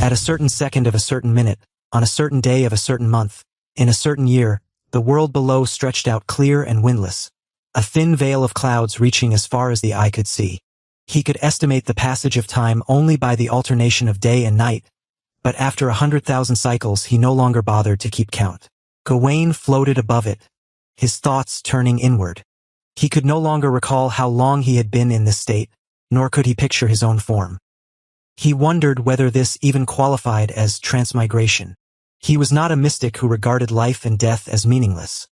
At a certain second of a certain minute, on a certain day of a certain month, in a certain year, the world below stretched out clear and windless, a thin veil of clouds reaching as far as the eye could see. He could estimate the passage of time only by the alternation of day and night, but after 100,000 cycles he no longer bothered to keep count. Gawain floated above it, his thoughts turning inward. He could no longer recall how long he had been in this state, nor could he picture his own form. He wondered whether this even qualified as transmigration. He was not a mystic who regarded life and death as meaningless.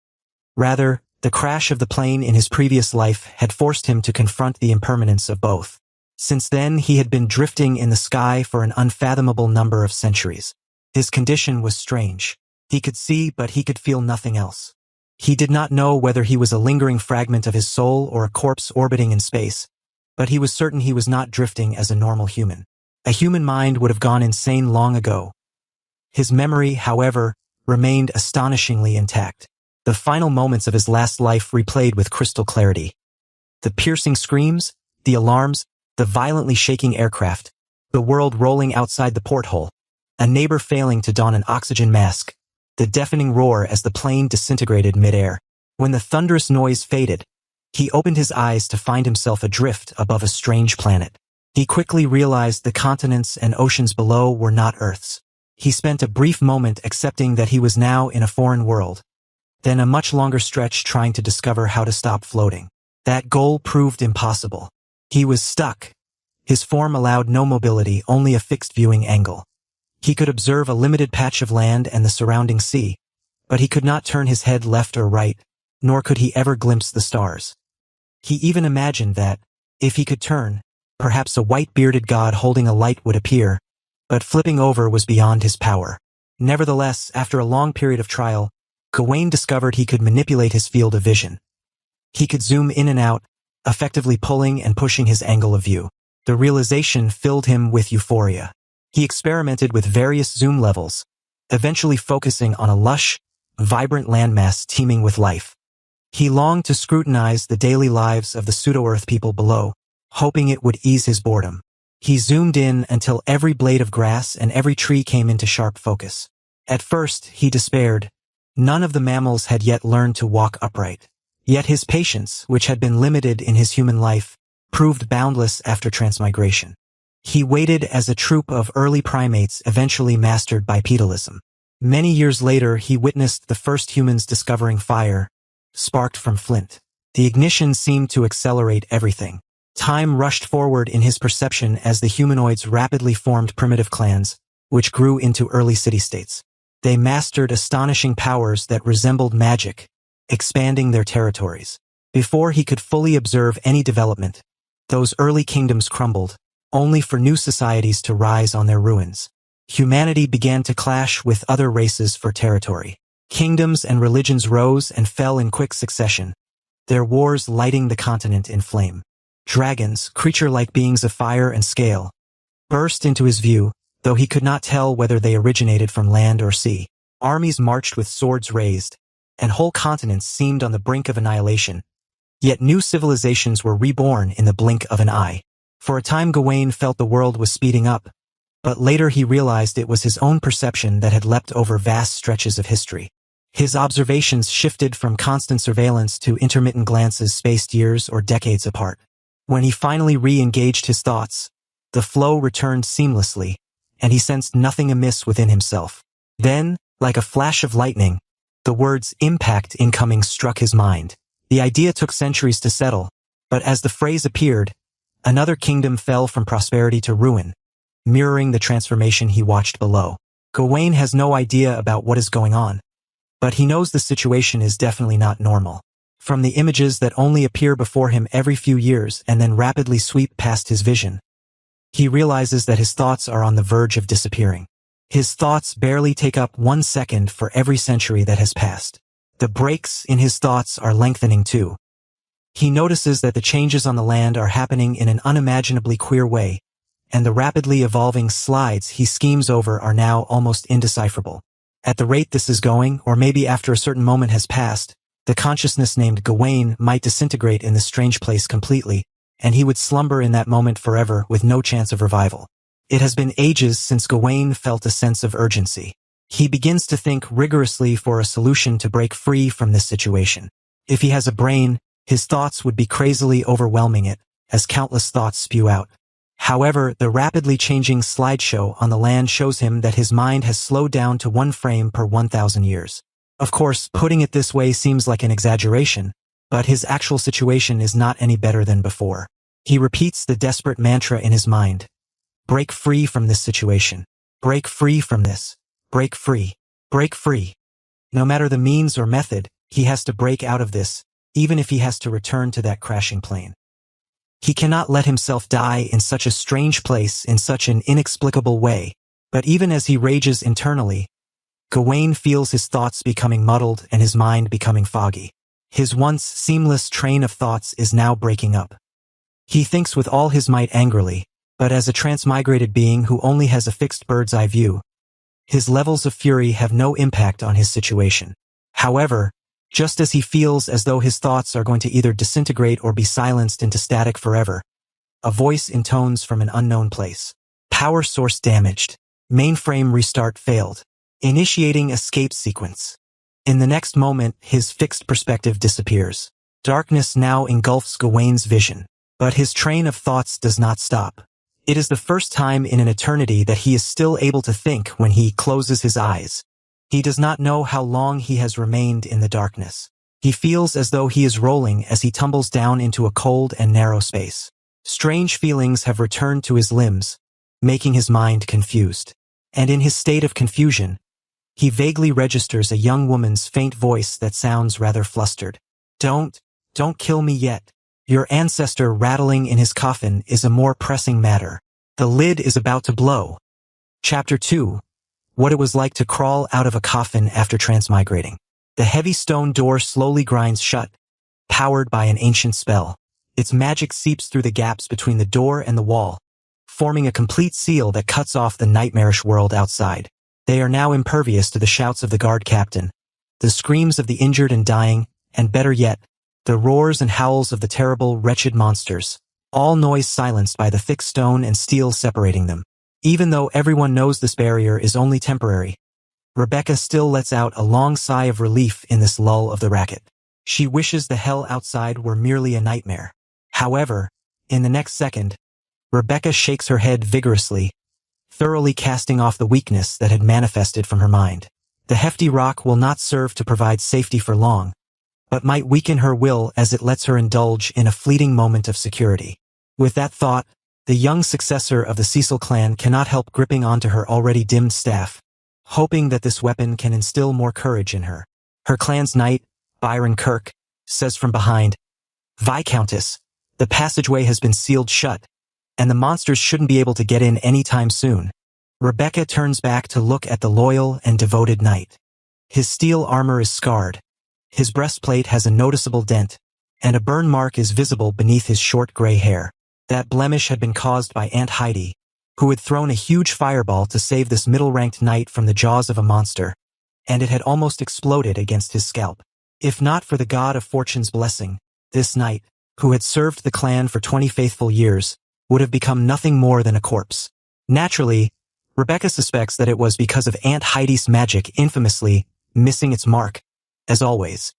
Rather, the crash of the plane in his previous life had forced him to confront the impermanence of both. Since then he had been drifting in the sky for an unfathomable number of centuries. His condition was strange. He could see, but he could feel nothing else. He did not know whether he was a lingering fragment of his soul or a corpse orbiting in space, but he was certain he was not drifting as a normal human. A human mind would have gone insane long ago. His memory, however, remained astonishingly intact. The final moments of his last life replayed with crystal clarity. The piercing screams, the alarms, the violently shaking aircraft, the world rolling outside the porthole, a neighbor failing to don an oxygen mask, the deafening roar as the plane disintegrated midair. When the thunderous noise faded, he opened his eyes to find himself adrift above a strange planet. He quickly realized the continents and oceans below were not Earth's. He spent a brief moment accepting that he was now in a foreign world, then a much longer stretch trying to discover how to stop floating. That goal proved impossible. He was stuck. His form allowed no mobility, only a fixed viewing angle. He could observe a limited patch of land and the surrounding sea, but he could not turn his head left or right, nor could he ever glimpse the stars. He even imagined that, if he could turn, perhaps a white-bearded god holding a light would appear, but flipping over was beyond his power. Nevertheless, after a long period of trial, Gawain discovered he could manipulate his field of vision. He could zoom in and out, effectively pulling and pushing his angle of view. The realization filled him with euphoria. He experimented with various zoom levels, eventually focusing on a lush, vibrant landmass teeming with life. He longed to scrutinize the daily lives of the pseudo-Earth people below, hoping it would ease his boredom. He zoomed in until every blade of grass and every tree came into sharp focus. At first, he despaired. None of the mammals had yet learned to walk upright. Yet his patience, which had been limited in his human life, proved boundless after transmigration. He waited as a troop of early primates eventually mastered bipedalism. Many years later, he witnessed the first humans discovering fire, sparked from flint. The ignition seemed to accelerate everything. Time rushed forward in his perception as the humanoids rapidly formed primitive clans, which grew into early city-states. They mastered astonishing powers that resembled magic, expanding their territories. Before he could fully observe any development, those early kingdoms crumbled, only for new societies to rise on their ruins. Humanity began to clash with other races for territory. Kingdoms and religions rose and fell in quick succession, their wars lighting the continent in flame. Dragons, creature-like beings of fire and scale, burst into his view, though he could not tell whether they originated from land or sea. Armies marched with swords raised, and whole continents seemed on the brink of annihilation. Yet new civilizations were reborn in the blink of an eye. For a time Gawain felt the world was speeding up, but later he realized it was his own perception that had leapt over vast stretches of history. His observations shifted from constant surveillance to intermittent glances spaced years or decades apart. When he finally re-engaged his thoughts, the flow returned seamlessly, and he sensed nothing amiss within himself. Then, like a flash of lightning, the words "impact incoming" struck his mind. The idea took centuries to settle, but as the phrase appeared, another kingdom fell from prosperity to ruin, mirroring the transformation he watched below. Gawain has no idea about what is going on, but he knows the situation is definitely not normal. From the images that only appear before him every few years and then rapidly sweep past his vision, he realizes that his thoughts are on the verge of disappearing. His thoughts barely take up 1 second for every century that has passed. The breaks in his thoughts are lengthening too. He notices that the changes on the land are happening in an unimaginably queer way, and the rapidly evolving slides he schemes over are now almost indecipherable. At the rate this is going, or maybe after a certain moment has passed, the consciousness named Gawain might disintegrate in this strange place completely, and he would slumber in that moment forever with no chance of revival. It has been ages since Gawain felt a sense of urgency. He begins to think rigorously for a solution to break free from this situation. If he has a brain, his thoughts would be crazily overwhelming it, as countless thoughts spew out. However, the rapidly changing slideshow on the land shows him that his mind has slowed down to 1 frame per 1,000 years. Of course, putting it this way seems like an exaggeration, but his actual situation is not any better than before. He repeats the desperate mantra in his mind. Break free from this situation. Break free from this. Break free. Break free. No matter the means or method, he has to break out of this, even if he has to return to that crashing plane. He cannot let himself die in such a strange place in such an inexplicable way, but even as he rages internally, Gawain feels his thoughts becoming muddled and his mind becoming foggy. His once seamless train of thoughts is now breaking up. He thinks with all his might angrily, but as a transmigrated being who only has a fixed bird's eye view, his levels of fury have no impact on his situation. However, just as he feels as though his thoughts are going to either disintegrate or be silenced into static forever, a voice intones from an unknown place. Power source damaged. Mainframe restart failed. Initiating escape sequence. In the next moment, his fixed perspective disappears. Darkness now engulfs Gawain's vision, but his train of thoughts does not stop. It is the first time in an eternity that he is still able to think when he closes his eyes. He does not know how long he has remained in the darkness. He feels as though he is rolling as he tumbles down into a cold and narrow space. Strange feelings have returned to his limbs, making his mind confused. And in his state of confusion, he vaguely registers a young woman's faint voice that sounds rather flustered. Don't kill me yet. Your ancestor rattling in his coffin is a more pressing matter. The lid is about to blow. Chapter 2. What it was like to crawl out of a coffin after transmigrating. The heavy stone door slowly grinds shut, powered by an ancient spell. Its magic seeps through the gaps between the door and the wall, forming a complete seal that cuts off the nightmarish world outside. They are now impervious to the shouts of the guard captain, the screams of the injured and dying, and better yet, the roars and howls of the terrible, wretched monsters, all noise silenced by the thick stone and steel separating them. Even though everyone knows this barrier is only temporary, Rebecca still lets out a long sigh of relief in this lull of the racket. She wishes the hell outside were merely a nightmare. However, in the next second, Rebecca shakes her head vigorously, thoroughly casting off the weakness that had manifested from her mind. The hefty rock will not serve to provide safety for long, but might weaken her will as it lets her indulge in a fleeting moment of security. With that thought, the young successor of the Cecil clan cannot help gripping onto her already dimmed staff, hoping that this weapon can instill more courage in her. Her clan's knight, Byron Kirk, says from behind, Viscountess, the passageway has been sealed shut, and the monsters shouldn't be able to get in anytime soon. Rebecca turns back to look at the loyal and devoted knight. His steel armor is scarred, his breastplate has a noticeable dent, and a burn mark is visible beneath his short gray hair. That blemish had been caused by Aunt Heidi, who had thrown a huge fireball to save this middle-ranked knight from the jaws of a monster, and it had almost exploded against his scalp. If not for the god of fortune's blessing, this knight, who had served the clan for 20 faithful years, would have become nothing more than a corpse. Naturally, Rebecca suspects that it was because of Aunt Heidi's magic infamously missing its mark, as always.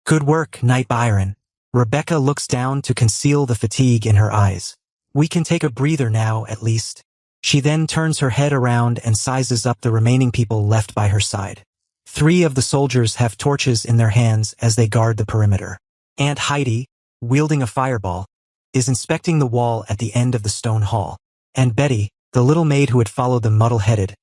Good work, Knight Byron. Rebecca looks down to conceal the fatigue in her eyes. We can take a breather now, at least. She then turns her head around and sizes up the remaining people left by her side. 3 of the soldiers have torches in their hands as they guard the perimeter. Aunt Heidi, wielding a fireball, is inspecting the wall at the end of the stone hall. And Betty, the little maid who had followed them muddle-headed,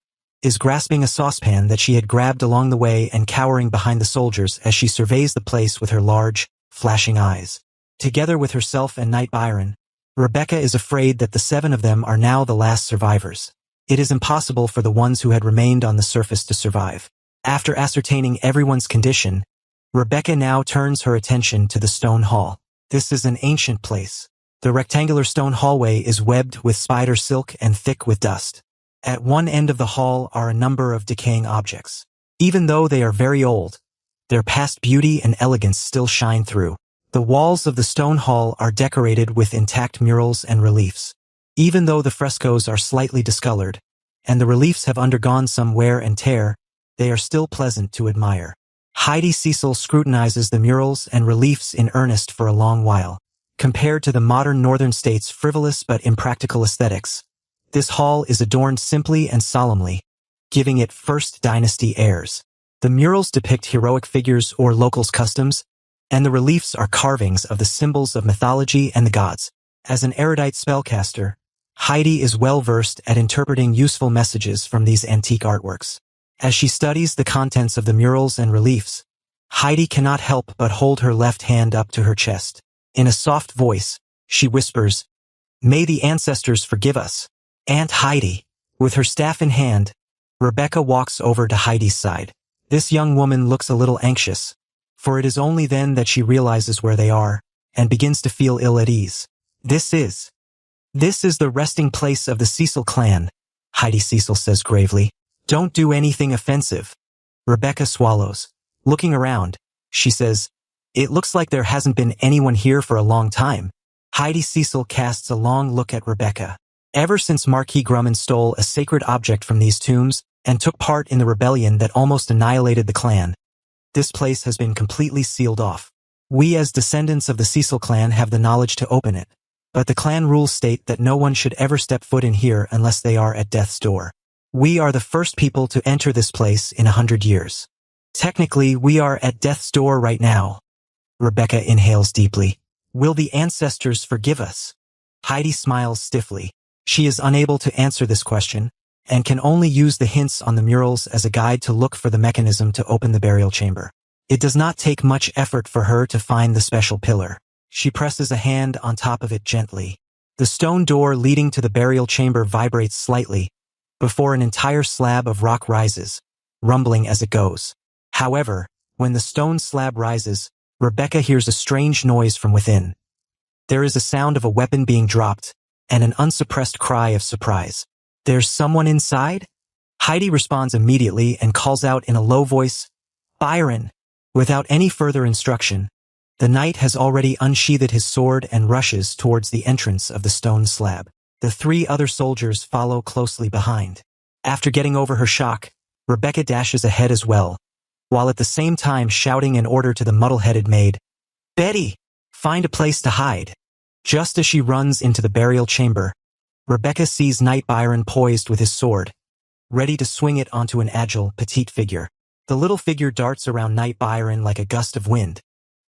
is grasping a saucepan that she had grabbed along the way and cowering behind the soldiers as she surveys the place with her large, flashing eyes. Together with herself and Knight Byron, Rebecca is afraid that the 7 of them are now the last survivors. It is impossible for the ones who had remained on the surface to survive. After ascertaining everyone's condition, Rebecca now turns her attention to the stone hall. This is an ancient place. The rectangular stone hallway is webbed with spider silk and thick with dust. At one end of the hall are a number of decaying objects. Even though they are very old, their past beauty and elegance still shine through. The walls of the stone hall are decorated with intact murals and reliefs. Even though the frescoes are slightly discolored, and the reliefs have undergone some wear and tear, they are still pleasant to admire. Heidi Cecil scrutinizes the murals and reliefs in earnest for a long while. Compared to the modern northern states' frivolous but impractical aesthetics, this hall is adorned simply and solemnly, giving it First Dynasty airs. The murals depict heroic figures or locals' customs, and the reliefs are carvings of the symbols of mythology and the gods. As an erudite spellcaster, Heidi is well-versed at interpreting useful messages from these antique artworks. As she studies the contents of the murals and reliefs, Heidi cannot help but hold her left hand up to her chest. In a soft voice, she whispers, "May the ancestors forgive us." Aunt Heidi. With her staff in hand, Rebecca walks over to Heidi's side. This young woman looks a little anxious, for it is only then that she realizes where they are, and begins to feel ill at ease. This is the resting place of the Cecil clan, Heidi Cecil says gravely. Don't do anything offensive. Rebecca swallows. Looking around, she says, "It looks like there hasn't been anyone here for a long time." Heidi Cecil casts a long look at Rebecca. Ever since Marquis Grumman stole a sacred object from these tombs and took part in the rebellion that almost annihilated the clan, this place has been completely sealed off. We as descendants of the Cecil clan have the knowledge to open it, but the clan rules state that no one should ever step foot in here unless they are at death's door. We are the first people to enter this place in 100 years. Technically, we are at death's door right now. Rebecca inhales deeply. Will the ancestors forgive us? Heidi smiles stiffly. She is unable to answer this question, and can only use the hints on the murals as a guide to look for the mechanism to open the burial chamber. It does not take much effort for her to find the special pillar. She presses a hand on top of it gently. The stone door leading to the burial chamber vibrates slightly, before an entire slab of rock rises, rumbling as it goes. However, when the stone slab rises, Rebecca hears a strange noise from within. There is a sound of a weapon being dropped, and an unsuppressed cry of surprise. "There's someone inside?" Heidi responds immediately and calls out in a low voice, "Byron!" Without any further instruction, the knight has already unsheathed his sword and rushes towards the entrance of the stone slab. The 3 other soldiers follow closely behind. After getting over her shock, Rebecca dashes ahead as well, while at the same time shouting an order to the muddle-headed maid, "Betty, find a place to hide." Just as she runs into the burial chamber, Rebecca sees Knight Byron poised with his sword, ready to swing it onto an agile, petite figure. The little figure darts around Knight Byron like a gust of wind,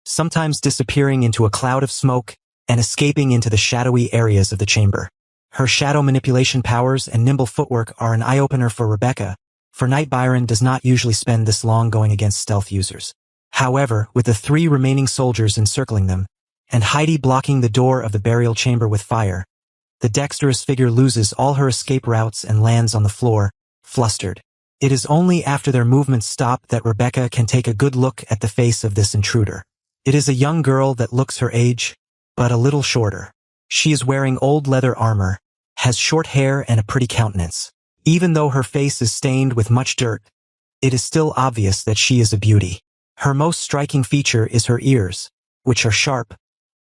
sometimes disappearing into a cloud of smoke and escaping into the shadowy areas of the chamber. Her shadow manipulation powers and nimble footwork are an eye-opener for Rebecca, for Knight Byron does not usually spend this long going against stealth users. However, with the 3 remaining soldiers encircling them, and Heidi blocking the door of the burial chamber with fire, the dexterous figure loses all her escape routes and lands on the floor, flustered. It is only after their movements stop that Rebecca can take a good look at the face of this intruder. It is a young girl that looks her age, but a little shorter. She is wearing old leather armor, has short hair and a pretty countenance. Even though her face is stained with much dirt, it is still obvious that she is a beauty. Her most striking feature is her ears, which are sharp,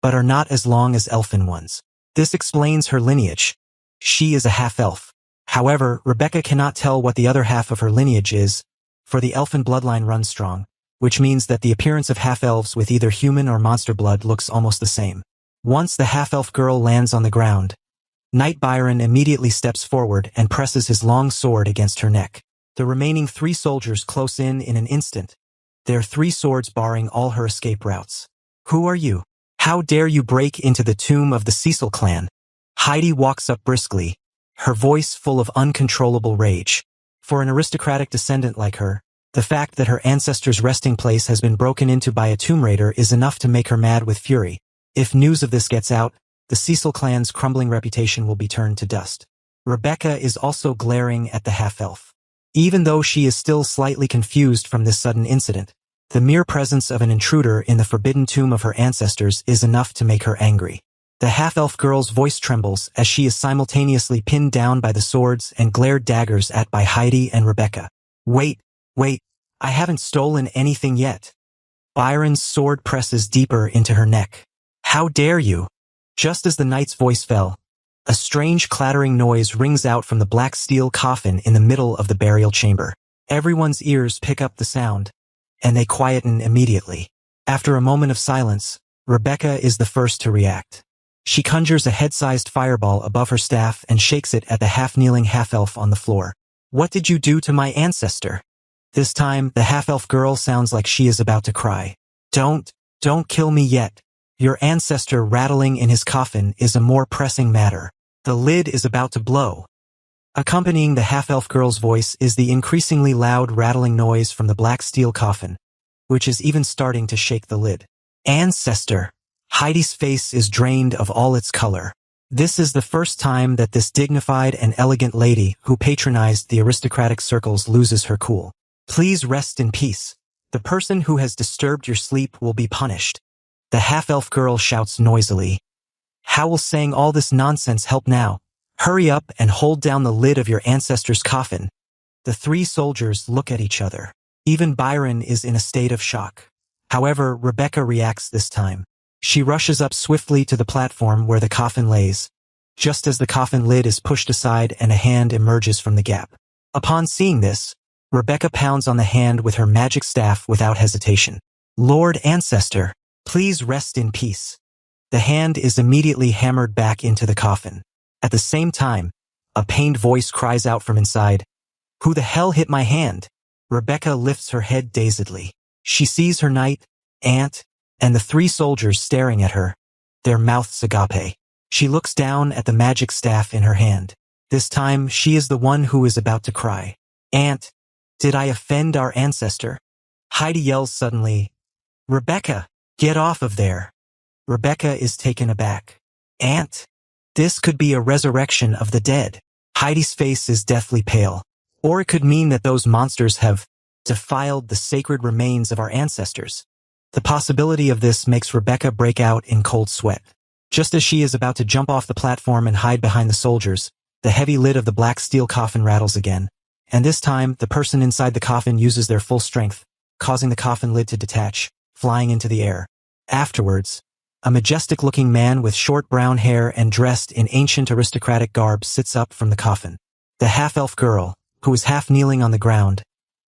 but are not as long as elfin ones. This explains her lineage. She is a half-elf. However, Rebecca cannot tell what the other half of her lineage is, for the elfin bloodline runs strong, which means that the appearance of half-elves with either human or monster blood looks almost the same. Once the half-elf girl lands on the ground, Knight Byron immediately steps forward and presses his long sword against her neck. The remaining 3 soldiers close in an instant, their 3 swords barring all her escape routes. "Who are you? How dare you break into the tomb of the Cecil clan?" Heidi walks up briskly, her voice full of uncontrollable rage. For an aristocratic descendant like her, the fact that her ancestors' resting place has been broken into by a tomb raider is enough to make her mad with fury. If news of this gets out, the Cecil clan's crumbling reputation will be turned to dust. Rebecca is also glaring at the half-elf. Even though she is still slightly confused from this sudden incident, the mere presence of an intruder in the forbidden tomb of her ancestors is enough to make her angry. The half-elf girl's voice trembles as she is simultaneously pinned down by the swords and glared daggers at by Heidi and Rebecca. Wait, I haven't stolen anything yet." Byron's sword presses deeper into her neck. "How dare you?" Just as the knight's voice fell, A strange clattering noise rings out from the black steel coffin in the middle of the burial chamber. Everyone's ears pick up the sound, and they quieten immediately. After a moment of silence, Rebecca is the first to react. She conjures a head-sized fireball above her staff and shakes it at the half-kneeling half-elf on the floor. "What did you do to my ancestor?" This time, the half-elf girl sounds like she is about to cry. Don't kill me yet. Your ancestor rattling in his coffin is a more pressing matter. The lid is about to blow." Accompanying the half-elf girl's voice is the increasingly loud rattling noise from the black steel coffin, which is even starting to shake the lid. "Ancestor." Heidi's face is drained of all its color. This is the first time that this dignified and elegant lady who patronized the aristocratic circles loses her cool. "Please rest in peace. The person who has disturbed your sleep will be punished." The half-elf girl shouts noisily. "How will saying all this nonsense help now? Hurry up and hold down the lid of your ancestor's coffin." The three soldiers look at each other. Even Byron is in a state of shock. However, Rebecca reacts this time. She rushes up swiftly to the platform where the coffin lays, just as the coffin lid is pushed aside and a hand emerges from the gap. Upon seeing this, Rebecca pounds on the hand with her magic staff without hesitation. "Lord Ancestor, please rest in peace." The hand is immediately hammered back into the coffin. At the same time, a pained voice cries out from inside, "Who the hell hit my hand?" Rebecca lifts her head dazedly. She sees her knight, aunt, and the three soldiers staring at her, their mouths agape. She looks down at the magic staff in her hand. This time, she is the one who is about to cry. "Aunt, did I offend our ancestor?" Heidi yells suddenly, "Rebecca, get off of there." Rebecca is taken aback. "Aunt, this could be a resurrection of the dead." Heidi's face is deathly pale. Or it could mean that those monsters have defiled the sacred remains of our ancestors. The possibility of this makes Rebecca break out in cold sweat. Just as she is about to jump off the platform and hide behind the soldiers, the heavy lid of the black steel coffin rattles again, and this time the person inside the coffin uses their full strength, causing the coffin lid to detach, flying into the air. Afterwards, a majestic-looking man with short brown hair and dressed in ancient aristocratic garb sits up from the coffin. The half-elf girl, who is half-kneeling on the ground,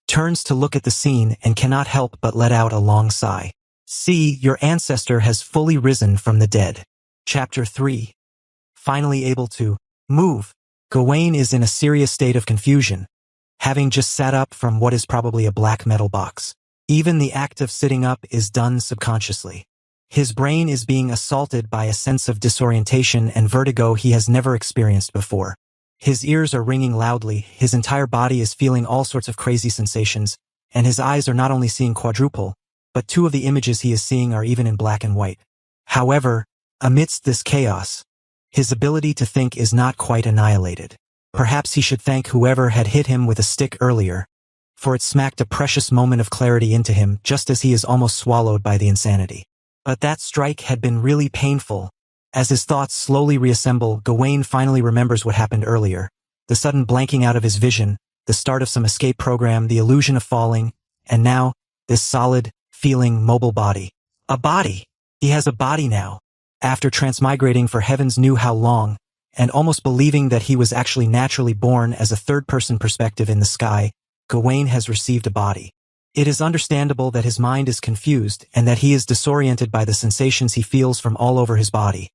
turns to look at the scene and cannot help but let out a long sigh. "See, your ancestor has fully risen from the dead." Chapter 3. Finally able to move, Gawain is in a serious state of confusion, having just sat up from what is probably a black metal box. Even the act of sitting up is done subconsciously. His brain is being assaulted by a sense of disorientation and vertigo he has never experienced before. His ears are ringing loudly, his entire body is feeling all sorts of crazy sensations, and his eyes are not only seeing quadruple, but two of the images he is seeing are even in black and white. However, amidst this chaos, his ability to think is not quite annihilated. Perhaps he should thank whoever had hit him with a stick earlier, for it smacked a precious moment of clarity into him just as he is almost swallowed by the insanity. But that strike had been really painful. As his thoughts slowly reassemble, Gawain finally remembers what happened earlier. The sudden blanking out of his vision, the start of some escape program, the illusion of falling, and now, this solid, feeling, mobile body. A body! He has a body now. After transmigrating for heavens knew how long, and almost believing that he was actually naturally born as a third-person perspective in the sky, Gawain has received a body. It is understandable that his mind is confused and that he is disoriented by the sensations he feels from all over his body,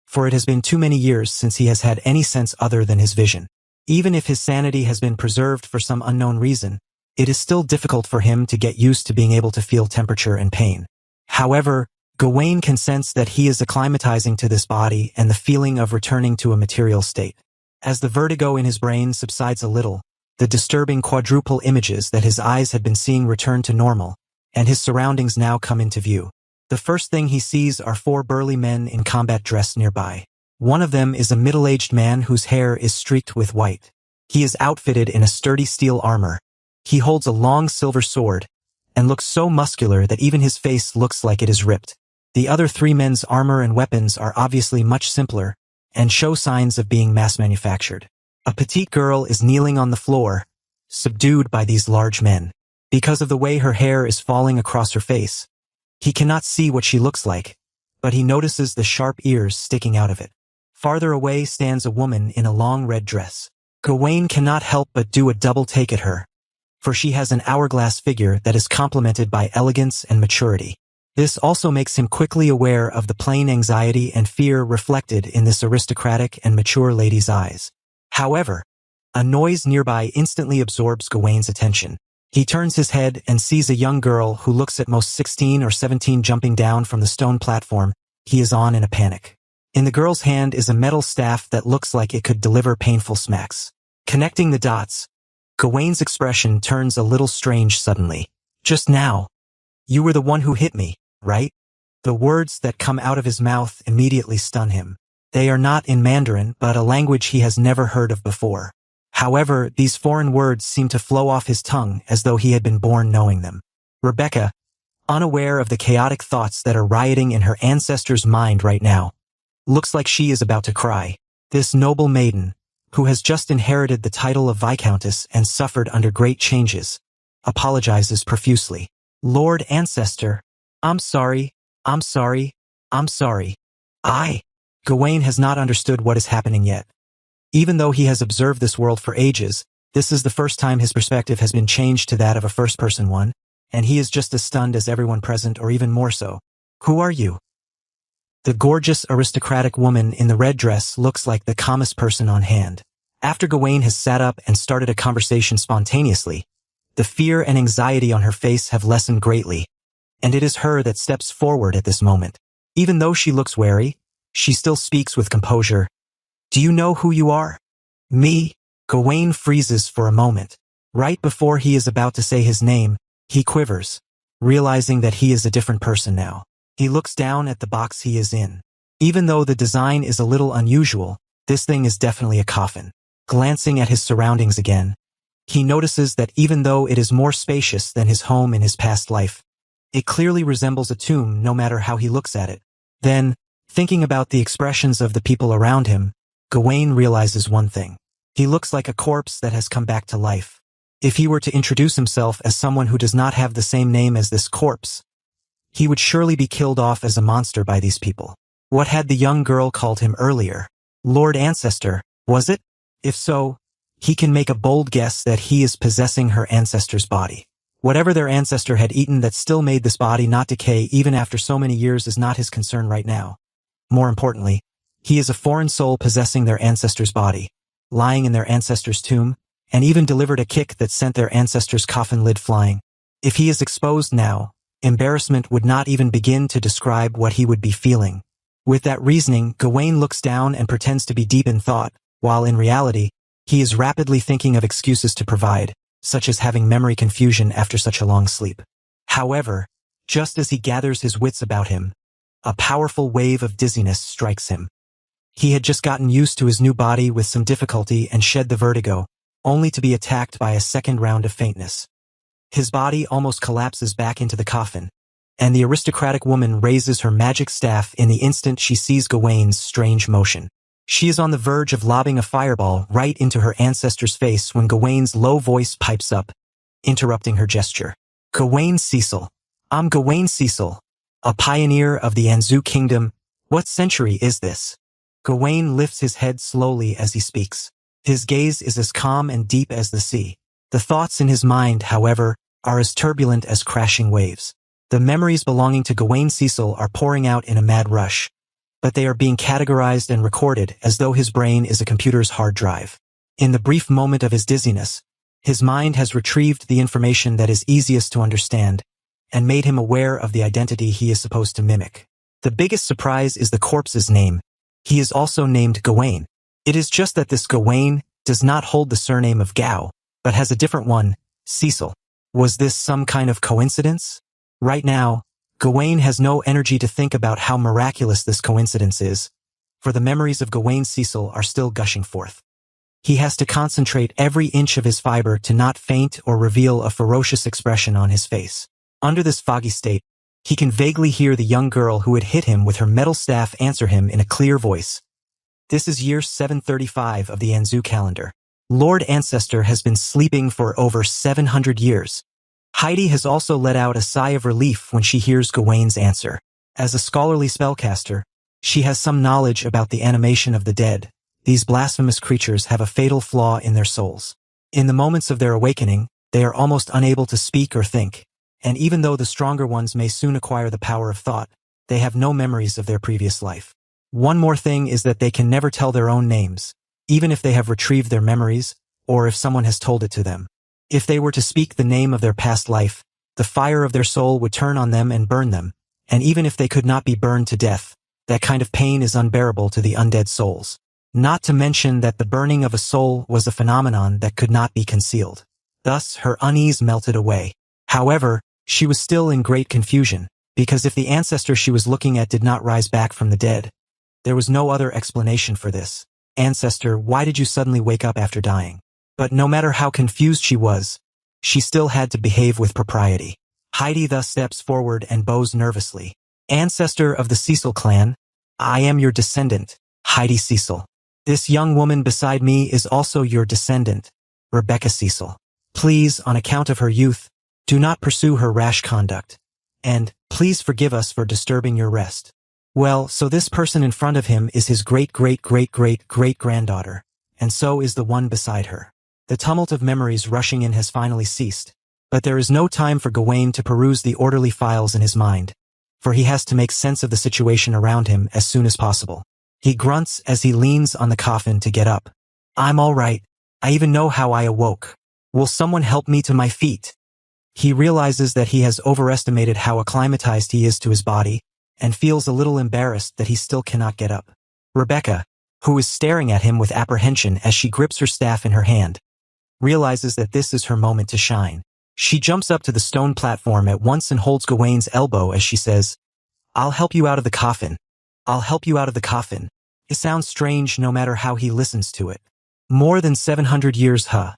for it has been too many years since he has had any sense other than his vision. Even if his sanity has been preserved for some unknown reason, it is still difficult for him to get used to being able to feel temperature and pain. However, Gawain can sense that he is acclimatizing to this body and the feeling of returning to a material state. As the vertigo in his brain subsides a little, the disturbing quadruple images that his eyes had been seeing return to normal, and his surroundings now come into view. The first thing he sees are four burly men in combat dress nearby. One of them is a middle-aged man whose hair is streaked with white. He is outfitted in a sturdy steel armor. He holds a long silver sword, and looks so muscular that even his face looks like it is ripped. The other three men's armor and weapons are obviously much simpler, and show signs of being mass-manufactured. A petite girl is kneeling on the floor, subdued by these large men. Because of the way her hair is falling across her face, he cannot see what she looks like, but he notices the sharp ears sticking out of it. Farther away stands a woman in a long red dress. Gawain cannot help but do a double take at her, for she has an hourglass figure that is complemented by elegance and maturity. This also makes him quickly aware of the plain anxiety and fear reflected in this aristocratic and mature lady's eyes. However, a noise nearby instantly absorbs Gawain's attention. He turns his head and sees a young girl who looks at most 16 or 17 jumping down from the stone platform he is on in a panic. In the girl's hand is a metal staff that looks like it could deliver painful smacks. Connecting the dots, Gawain's expression turns a little strange suddenly. Just now, you were the one who hit me, right? The words that come out of his mouth immediately stun him. They are not in Mandarin, but a language he has never heard of before. However, these foreign words seem to flow off his tongue as though he had been born knowing them. Rebecca, unaware of the chaotic thoughts that are rioting in her ancestor's mind right now, looks like she is about to cry. This noble maiden, who has just inherited the title of Viscountess and suffered under great changes, apologizes profusely. Lord Ancestor, I'm sorry. Gawain has not understood what is happening yet. Even though he has observed this world for ages, this is the first time his perspective has been changed to that of a first-person one, and he is just as stunned as everyone present, or even more so. Who are you? The gorgeous aristocratic woman in the red dress looks like the calmest person on hand. After Gawain has sat up and started a conversation spontaneously, the fear and anxiety on her face have lessened greatly, and it is her that steps forward at this moment. Even though she looks wary, she still speaks with composure. Do you know who you are? Me? Gawain freezes for a moment. Right before he is about to say his name, he quivers, realizing that he is a different person now. He looks down at the box he is in. Even though the design is a little unusual, this thing is definitely a coffin. Glancing at his surroundings again, he notices that even though it is more spacious than his home in his past life, it clearly resembles a tomb no matter how he looks at it. Then, thinking about the expressions of the people around him, Gawain realizes one thing. He looks like a corpse that has come back to life. If he were to introduce himself as someone who does not have the same name as this corpse, he would surely be killed off as a monster by these people. What had the young girl called him earlier? Lord Ancestor, was it? If so, he can make a bold guess that he is possessing her ancestor's body. Whatever their ancestor had eaten that still made this body not decay even after so many years is not his concern right now. More importantly, he is a foreign soul possessing their ancestor's body, lying in their ancestor's tomb, and even delivered a kick that sent their ancestor's coffin lid flying. If he is exposed now, embarrassment would not even begin to describe what he would be feeling. With that reasoning, Gawain looks down and pretends to be deep in thought, while in reality, he is rapidly thinking of excuses to provide, such as having memory confusion after such a long sleep. However, just as he gathers his wits about him, a powerful wave of dizziness strikes him. He had just gotten used to his new body with some difficulty and shed the vertigo, only to be attacked by a second round of faintness. His body almost collapses back into the coffin, and the aristocratic woman raises her magic staff in the instant she sees Gawain's strange motion. She is on the verge of lobbing a fireball right into her ancestor's face when Gawain's low voice pipes up, interrupting her gesture. Gawain Cecil. I'm Gawain Cecil, a pioneer of the Anzu kingdom. What century is this? Gawain lifts his head slowly as he speaks. His gaze is as calm and deep as the sea. The thoughts in his mind, however, are as turbulent as crashing waves. The memories belonging to Gawain Cecil are pouring out in a mad rush, but they are being categorized and recorded as though his brain is a computer's hard drive. In the brief moment of his dizziness, his mind has retrieved the information that is easiest to understand and made him aware of the identity he is supposed to mimic. The biggest surprise is the corpse's name. He is also named Gawain. It is just that this Gawain does not hold the surname of Gao, but has a different one, Cecil. Was this some kind of coincidence? Right now, Gawain has no energy to think about how miraculous this coincidence is, for the memories of Gawain Cecil are still gushing forth. He has to concentrate every inch of his fiber to not faint or reveal a ferocious expression on his face. Under this foggy state, he can vaguely hear the young girl who had hit him with her metal staff answer him in a clear voice. This is year 735 of the Anzu calendar. Lord Ancestor has been sleeping for over 700 years. Heidi has also let out a sigh of relief when she hears Gawain's answer. As a scholarly spellcaster, She has some knowledge about the animation of the dead. These blasphemous creatures have a fatal flaw in their souls. In the moments of their awakening, they are almost unable to speak or think, and even though the stronger ones may soon acquire the power of thought, they have no memories of their previous life. One more thing is that they can never tell their own names, even if they have retrieved their memories, or if someone has told it to them. If they were to speak the name of their past life, the fire of their soul would turn on them and burn them, and even if they could not be burned to death, that kind of pain is unbearable to the undead souls. Not to mention that the burning of a soul was a phenomenon that could not be concealed. Thus, her unease melted away. However, she was still in great confusion, because if the ancestor she was looking at did not rise back from the dead, there was no other explanation for this. Ancestor, why did you suddenly wake up after dying? But no matter how confused she was, she still had to behave with propriety. Heidi thus steps forward and bows nervously. Ancestor of the Cecil clan, I am your descendant, Heidi Cecil. This young woman beside me is also your descendant, Rebecca Cecil. Please, on account of her youth, do not pursue her rash conduct. And, please forgive us for disturbing your rest. Well, so this person in front of him is his great-great-great-great-great-granddaughter, and so is the one beside her. The tumult of memories rushing in has finally ceased, but there is no time for Gawain to peruse the orderly files in his mind, for he has to make sense of the situation around him as soon as possible. He grunts as he leans on the coffin to get up. I'm all right. I even know how I awoke. Will someone help me to my feet? He realizes that he has overestimated how acclimatized he is to his body, and feels a little embarrassed that he still cannot get up. Rebecca, who is staring at him with apprehension as she grips her staff in her hand, realizes that this is her moment to shine. She jumps up to the stone platform at once and holds Gawain's elbow as she says, I'll help you out of the coffin. I'll help you out of the coffin. It sounds strange no matter how he listens to it. More than 700 years, huh?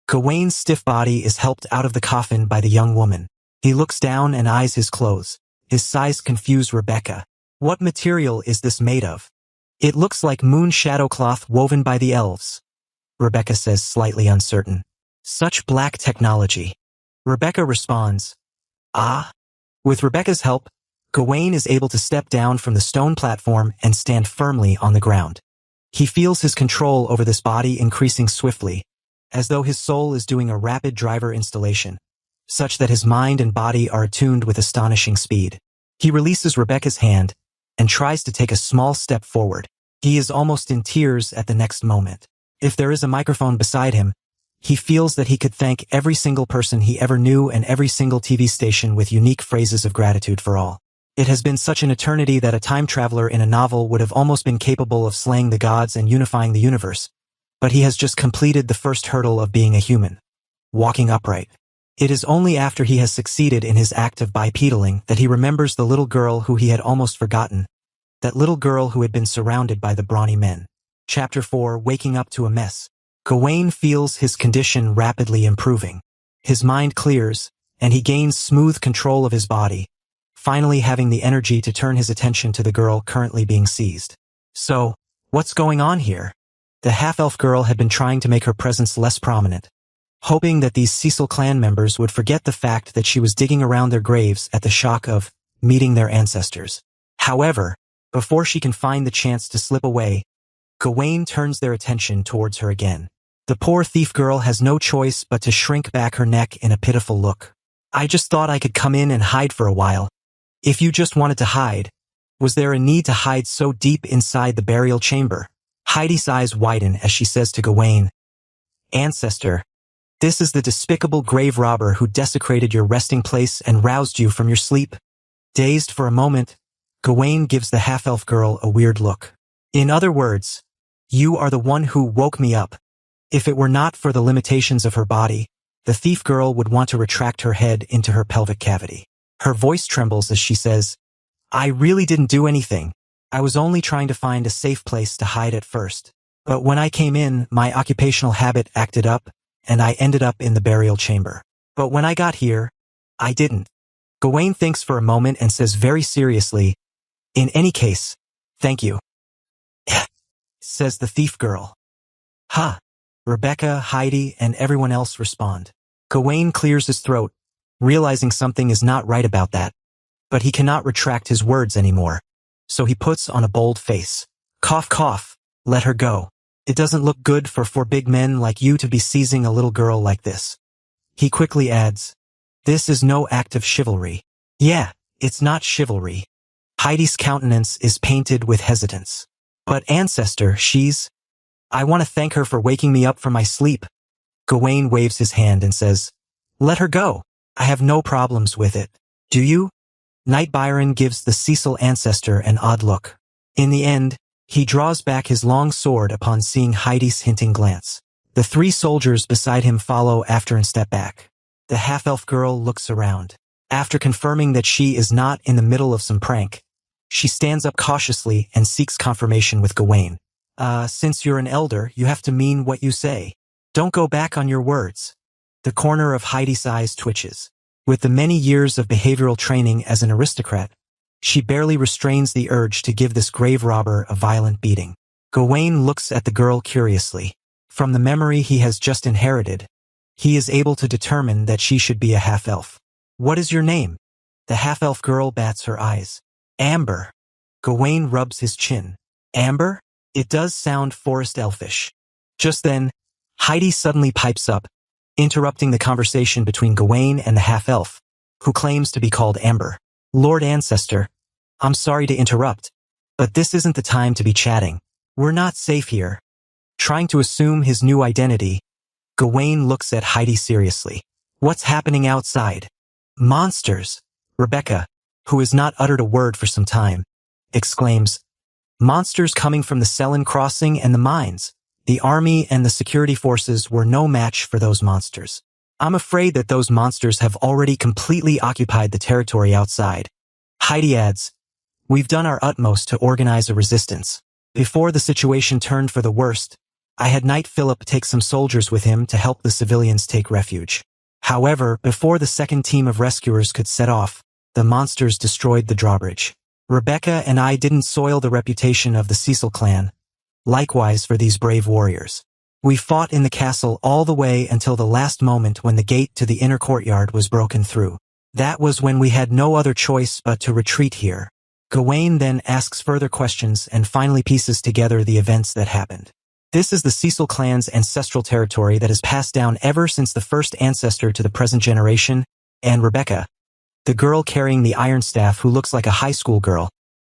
Gawain's stiff body is helped out of the coffin by the young woman. He looks down and eyes his clothes. His size confused Rebecca. What material is this made of? It looks like moon shadow cloth woven by the elves, Rebecca says, slightly uncertain. Such black technology. Rebecca responds, Ah. With Rebecca's help, Gawain is able to step down from the stone platform and stand firmly on the ground. He feels his control over this body increasing swiftly, as though his soul is doing a rapid driver installation, such that his mind and body are attuned with astonishing speed. He releases Rebecca's hand and tries to take a small step forward. He is almost in tears at the next moment. If there is a microphone beside him, he feels that he could thank every single person he ever knew and every single TV station with unique phrases of gratitude for all. It has been such an eternity that a time traveler in a novel would have almost been capable of slaying the gods and unifying the universe. But he has just completed the first hurdle of being a human. Walking upright. It is only after he has succeeded in his act of bipedaling that he remembers the little girl who he had almost forgotten. That little girl who had been surrounded by the brawny men. Chapter 4, Waking Up to a Mess. Gawain feels his condition rapidly improving. His mind clears, and he gains smooth control of his body, finally having the energy to turn his attention to the girl currently being seized. So, what's going on here? The half-elf girl had been trying to make her presence less prominent, hoping that these Cecil clan members would forget the fact that she was digging around their graves at the shock of meeting their ancestors. However, before she can find the chance to slip away, Gawain turns their attention towards her again. The poor thief girl has no choice but to shrink back her neck in a pitiful look. I just thought I could come in and hide for a while. If you just wanted to hide, was there a need to hide so deep inside the burial chamber? Heidi's eyes widen as she says to Gawain, Ancestor, this is the despicable grave robber who desecrated your resting place and roused you from your sleep. Dazed for a moment, Gawain gives the half-elf girl a weird look. In other words, you are the one who woke me up. If it were not for the limitations of her body, the thief girl would want to retract her head into her pelvic cavity. Her voice trembles as she says, I really didn't do anything. I was only trying to find a safe place to hide at first. But when I came in, my occupational habit acted up, and I ended up in the burial chamber. But when I got here, I didn't. Gawain thinks for a moment and says very seriously, In any case, thank you. Says the thief girl. Ha! Rebecca, Heidi, and everyone else respond. Gawain clears his throat, realizing something is not right about that. But he cannot retract his words anymore. so he puts on a bold face. Cough cough, let her go. It doesn't look good for big men like you to be seizing a little girl like this. He quickly adds, this is no act of chivalry. Yeah, it's not chivalry. Heidi's countenance is painted with hesitance. But ancestor, I want to thank her for waking me up from my sleep. Gawain waves his hand and says, let her go. I have no problems with it. Do you? Knight Byron gives the Cecil ancestor an odd look. In the end, he draws back his long sword upon seeing Heidi's hinting glance. The 3 soldiers beside him follow after and step back. The half-elf girl looks around. After confirming that she is not in the middle of some prank, she stands up cautiously and seeks confirmation with Gawain. Since you're an elder, you have to mean what you say. Don't go back on your words. The corner of Heidi's eyes twitches. With the many years of behavioral training as an aristocrat, she barely restrains the urge to give this grave robber a violent beating. Gawain looks at the girl curiously. From the memory he has just inherited, he is able to determine that she should be a half-elf. What is your name? The half-elf girl bats her eyes. Amber. Gawain rubs his chin. Amber? It does sound forest elfish. Just then, Heidi suddenly pipes up, interrupting the conversation between Gawain and the half-elf, who claims to be called Amber. Lord Ancestor, I'm sorry to interrupt, but this isn't the time to be chatting. We're not safe here. Trying to assume his new identity, Gawain looks at Heidi seriously. What's happening outside? Monsters. Rebecca, who has not uttered a word for some time, exclaims, monsters coming from the Selen crossing and the mines. The army and the security forces were no match for those monsters. I'm afraid that those monsters have already completely occupied the territory outside. Heidi adds, we've done our utmost to organize a resistance. Before the situation turned for the worst, I had Knight Philip take some soldiers with him to help the civilians take refuge. However, before the second team of rescuers could set off, the monsters destroyed the drawbridge. Rebecca and I didn't soil the reputation of the Cecil clan. Likewise for these brave warriors. We fought in the castle all the way until the last moment when the gate to the inner courtyard was broken through. That was when we had no other choice but to retreat here. Gawain then asks further questions and finally pieces together the events that happened. This is the Cecil clan's ancestral territory that has passed down ever since the first ancestor to the present generation, and Rebecca, the girl carrying the iron staff who looks like a high school girl,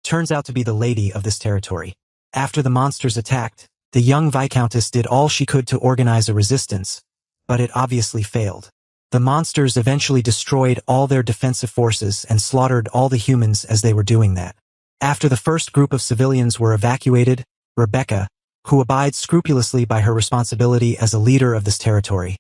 turns out to be the lady of this territory. After the monsters attacked, the young Viscountess did all she could to organize a resistance, but it obviously failed. The monsters eventually destroyed all their defensive forces and slaughtered all the humans as they were doing that. After the first group of civilians were evacuated, Rebecca, who abides scrupulously by her responsibility as a leader of this territory,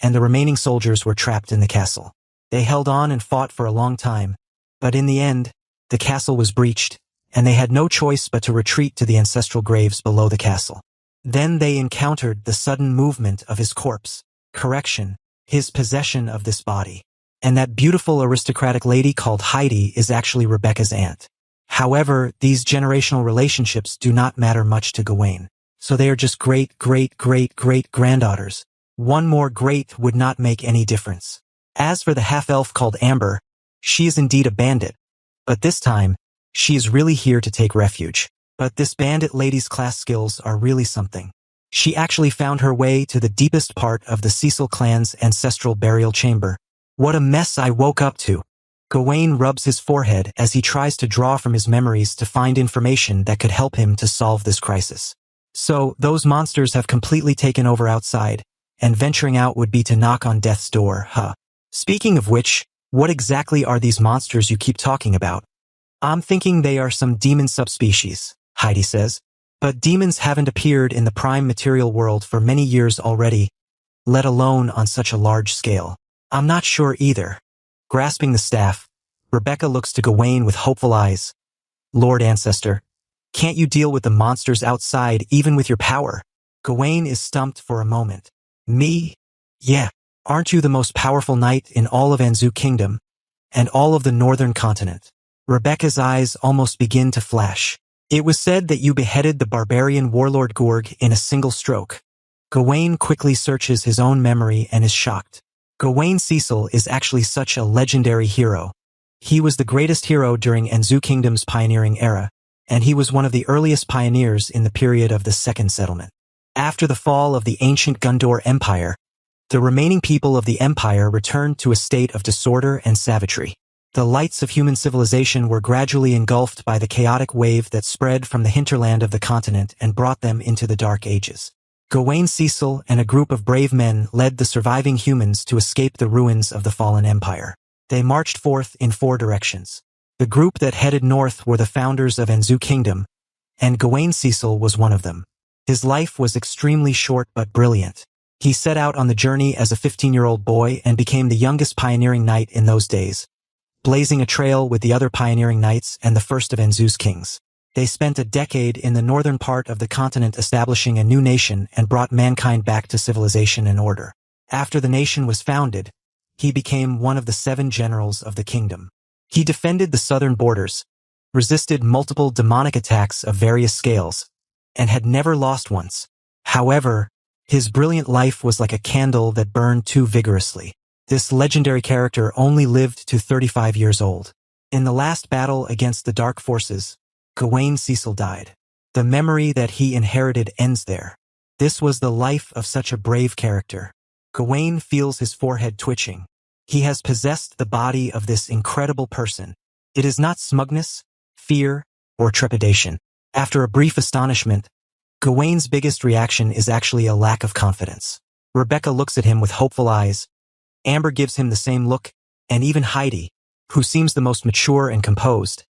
and the remaining soldiers were trapped in the castle. They held on and fought for a long time, but in the end, the castle was breached, and they had no choice but to retreat to the ancestral graves below the castle. Then they encountered the sudden movement of his corpse. Correction, his possession of this body. And that beautiful aristocratic lady called Heidi is actually Rebecca's aunt. However, these generational relationships do not matter much to Gawain. So they are just great-great-great-great-granddaughters. One more great would not make any difference. As for the half-elf called Amber, she is indeed a bandit. But this time, she is really here to take refuge. But this bandit lady's class skills are really something. She actually found her way to the deepest part of the Cecil clan's ancestral burial chamber. What a mess I woke up to. Gawain rubs his forehead as he tries to draw from his memories to find information that could help him to solve this crisis. So, those monsters have completely taken over outside, and venturing out would be to knock on death's door, huh? Speaking of which, what exactly are these monsters you keep talking about? I'm thinking they are some demon subspecies, Heidi says. But demons haven't appeared in the prime material world for many years already, let alone on such a large scale. I'm not sure either. Grasping the staff, Rebecca looks to Gawain with hopeful eyes. Lord Ancestor, can't you deal with the monsters outside even with your power? Gawain is stumped for a moment. Me? Yeah. Aren't you the most powerful knight in all of Anzu Kingdom, and all of the northern continent? Rebecca's eyes almost begin to flash. It was said that you beheaded the barbarian warlord Gorg in a single stroke. Gawain quickly searches his own memory and is shocked. Gawain Cecil is actually such a legendary hero. He was the greatest hero during Anzu Kingdom's pioneering era, and he was one of the earliest pioneers in the period of the Second Settlement. After the fall of the ancient Gondor Empire, the remaining people of the empire returned to a state of disorder and savagery. The lights of human civilization were gradually engulfed by the chaotic wave that spread from the hinterland of the continent and brought them into the Dark Ages. Gawain Cecil and a group of brave men led the surviving humans to escape the ruins of the fallen empire. They marched forth in 4 directions. The group that headed north were the founders of Enzu Kingdom, and Gawain Cecil was one of them. His life was extremely short but brilliant. He set out on the journey as a 15-year-old boy and became the youngest pioneering knight in those days, blazing a trail with the other pioneering knights and the first of Enzu's kings. They spent a decade in the northern part of the continent establishing a new nation and brought mankind back to civilization and order. After the nation was founded, he became one of the 7 generals of the kingdom. He defended the southern borders, resisted multiple demonic attacks of various scales, and had never lost once. However, his brilliant life was like a candle that burned too vigorously. This legendary character only lived to 35 years old. In the last battle against the dark forces, Gawain Cecil died. The memory that he inherited ends there. This was the life of such a brave character. Gawain feels his forehead twitching. He has possessed the body of this incredible person. It is not smugness, fear, or trepidation. After a brief astonishment, Gawain's biggest reaction is actually a lack of confidence. Rebecca looks at him with hopeful eyes. Amber gives him the same look, and even Heidi, who seems the most mature and composed,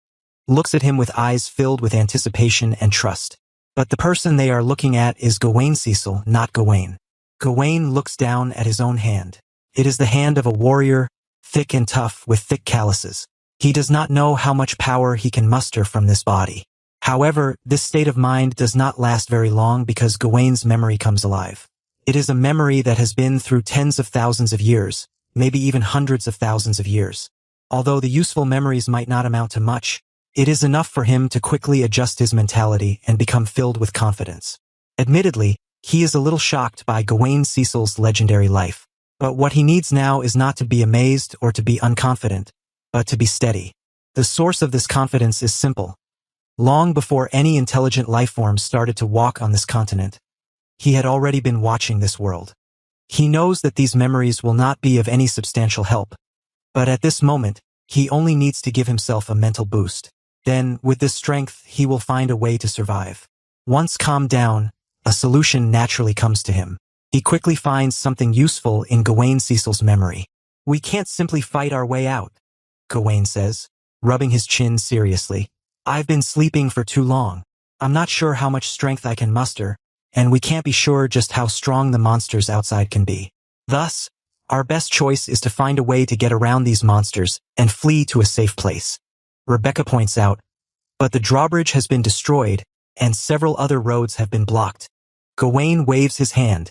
looks at him with eyes filled with anticipation and trust. But the person they are looking at is Gawain Cecil, not Gawain. Gawain looks down at his own hand. It is the hand of a warrior, thick and tough with thick calluses. He does not know how much power he can muster from this body. However, this state of mind does not last very long because Gawain's memory comes alive. It is a memory that has been through tens of thousands of years, maybe even hundreds of thousands of years. Although the useful memories might not amount to much, it is enough for him to quickly adjust his mentality and become filled with confidence. Admittedly, he is a little shocked by Gawain Cecil's legendary life. But what he needs now is not to be amazed or to be unconfident, but to be steady. The source of this confidence is simple. Long before any intelligent life forms started to walk on this continent, he had already been watching this world. He knows that these memories will not be of any substantial help, but at this moment, he only needs to give himself a mental boost. Then, with this strength, he will find a way to survive. Once calmed down, a solution naturally comes to him. He quickly finds something useful in Gawain Cecil's memory. "We can't simply fight our way out," Gawain says, rubbing his chin seriously. "I've been sleeping for too long. I'm not sure how much strength I can muster, and we can't be sure just how strong the monsters outside can be. Thus, our best choice is to find a way to get around these monsters and flee to a safe place." Rebecca points out, "But the drawbridge has been destroyed, and several other roads have been blocked." Gawain waves his hand,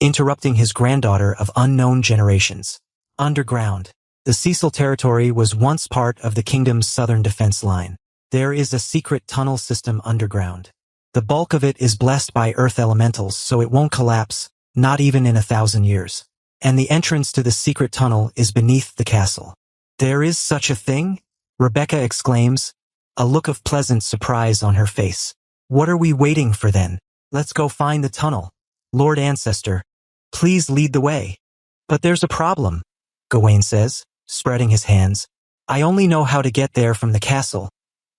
interrupting his granddaughter of unknown generations. Underground. The Cecil territory was once part of the kingdom's southern defense line. There is a secret tunnel system underground. The bulk of it is blessed by earth elementals, so it won't collapse, not even in 1,000 years. And the entrance to the secret tunnel is beneath the castle. "There is such a thing?" Rebecca exclaims, a look of pleasant surprise on her face. "What are we waiting for then? Let's go find the tunnel. Lord Ancestor, please lead the way." "But there's a problem," Gawain says, spreading his hands. "I only know how to get there from the castle,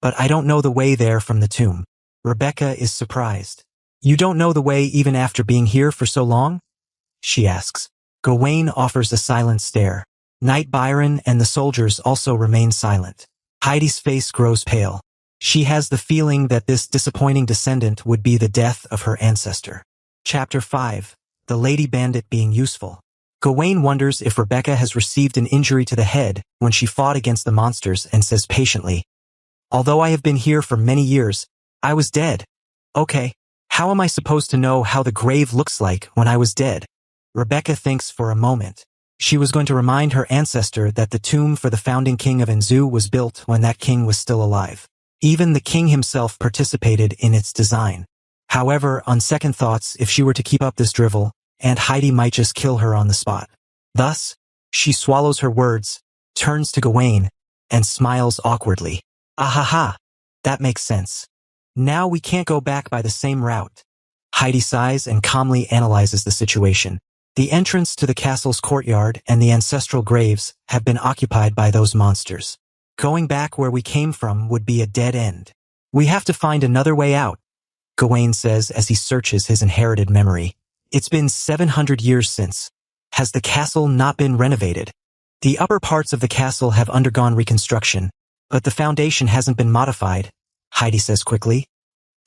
but I don't know the way there from the tomb." Rebecca is surprised. "You don't know the way even after being here for so long?" she asks. Gawain offers a silent stare. Knight Byron and the soldiers also remain silent. Heidi's face grows pale. She has the feeling that this disappointing descendant would be the death of her ancestor. Chapter 5. The Lady Bandit Being Useful. Gawain wonders if Rebecca has received an injury to the head when she fought against the monsters and says patiently, "Although I have been here for many years, I was dead. Okay, how am I supposed to know how the grave looks like when I was dead?" Rebecca thinks for a moment. She was going to remind her ancestor that the tomb for the founding king of Enzu was built when that king was still alive. Even the king himself participated in its design. However, on second thoughts, if she were to keep up this drivel, Aunt Heidi might just kill her on the spot. Thus, she swallows her words, turns to Gawain, and smiles awkwardly. "Ahaha, that makes sense. Now we can't go back by the same route. Heidi sighs and calmly analyzes the situation. The entrance to the castle's courtyard and the ancestral graves have been occupied by those monsters. Going back where we came from would be a dead end. We have to find another way out, Gawain says as he searches his inherited memory. It's been 700 years since. Has the castle not been renovated? The upper parts of the castle have undergone reconstruction, but the foundation hasn't been modified, Heidi says quickly.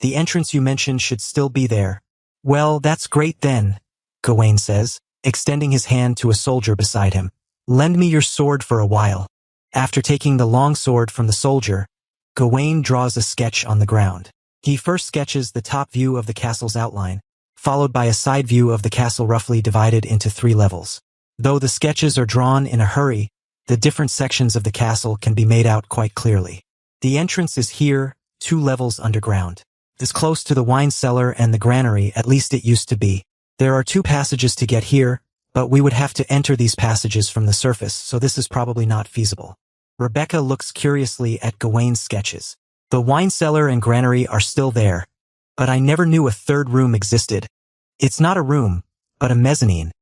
The entrance you mentioned should still be there. Well, that's great then, Gawain says, extending his hand to a soldier beside him. Lend me your sword for a while. After taking the long sword from the soldier, Gawain draws a sketch on the ground. He first sketches the top view of the castle's outline, followed by a side view of the castle roughly divided into 3 levels. Though the sketches are drawn in a hurry, the different sections of the castle can be made out quite clearly. The entrance is here, 2 levels underground. It's close to the wine cellar and the granary, at least it used to be. There are 2 passages to get here, but we would have to enter these passages from the surface, so this is probably not feasible. Rebecca looks curiously at Gawain's sketches. The wine cellar and granary are still there, but I never knew a 3rd room existed. It's not a room, but a mezzanine,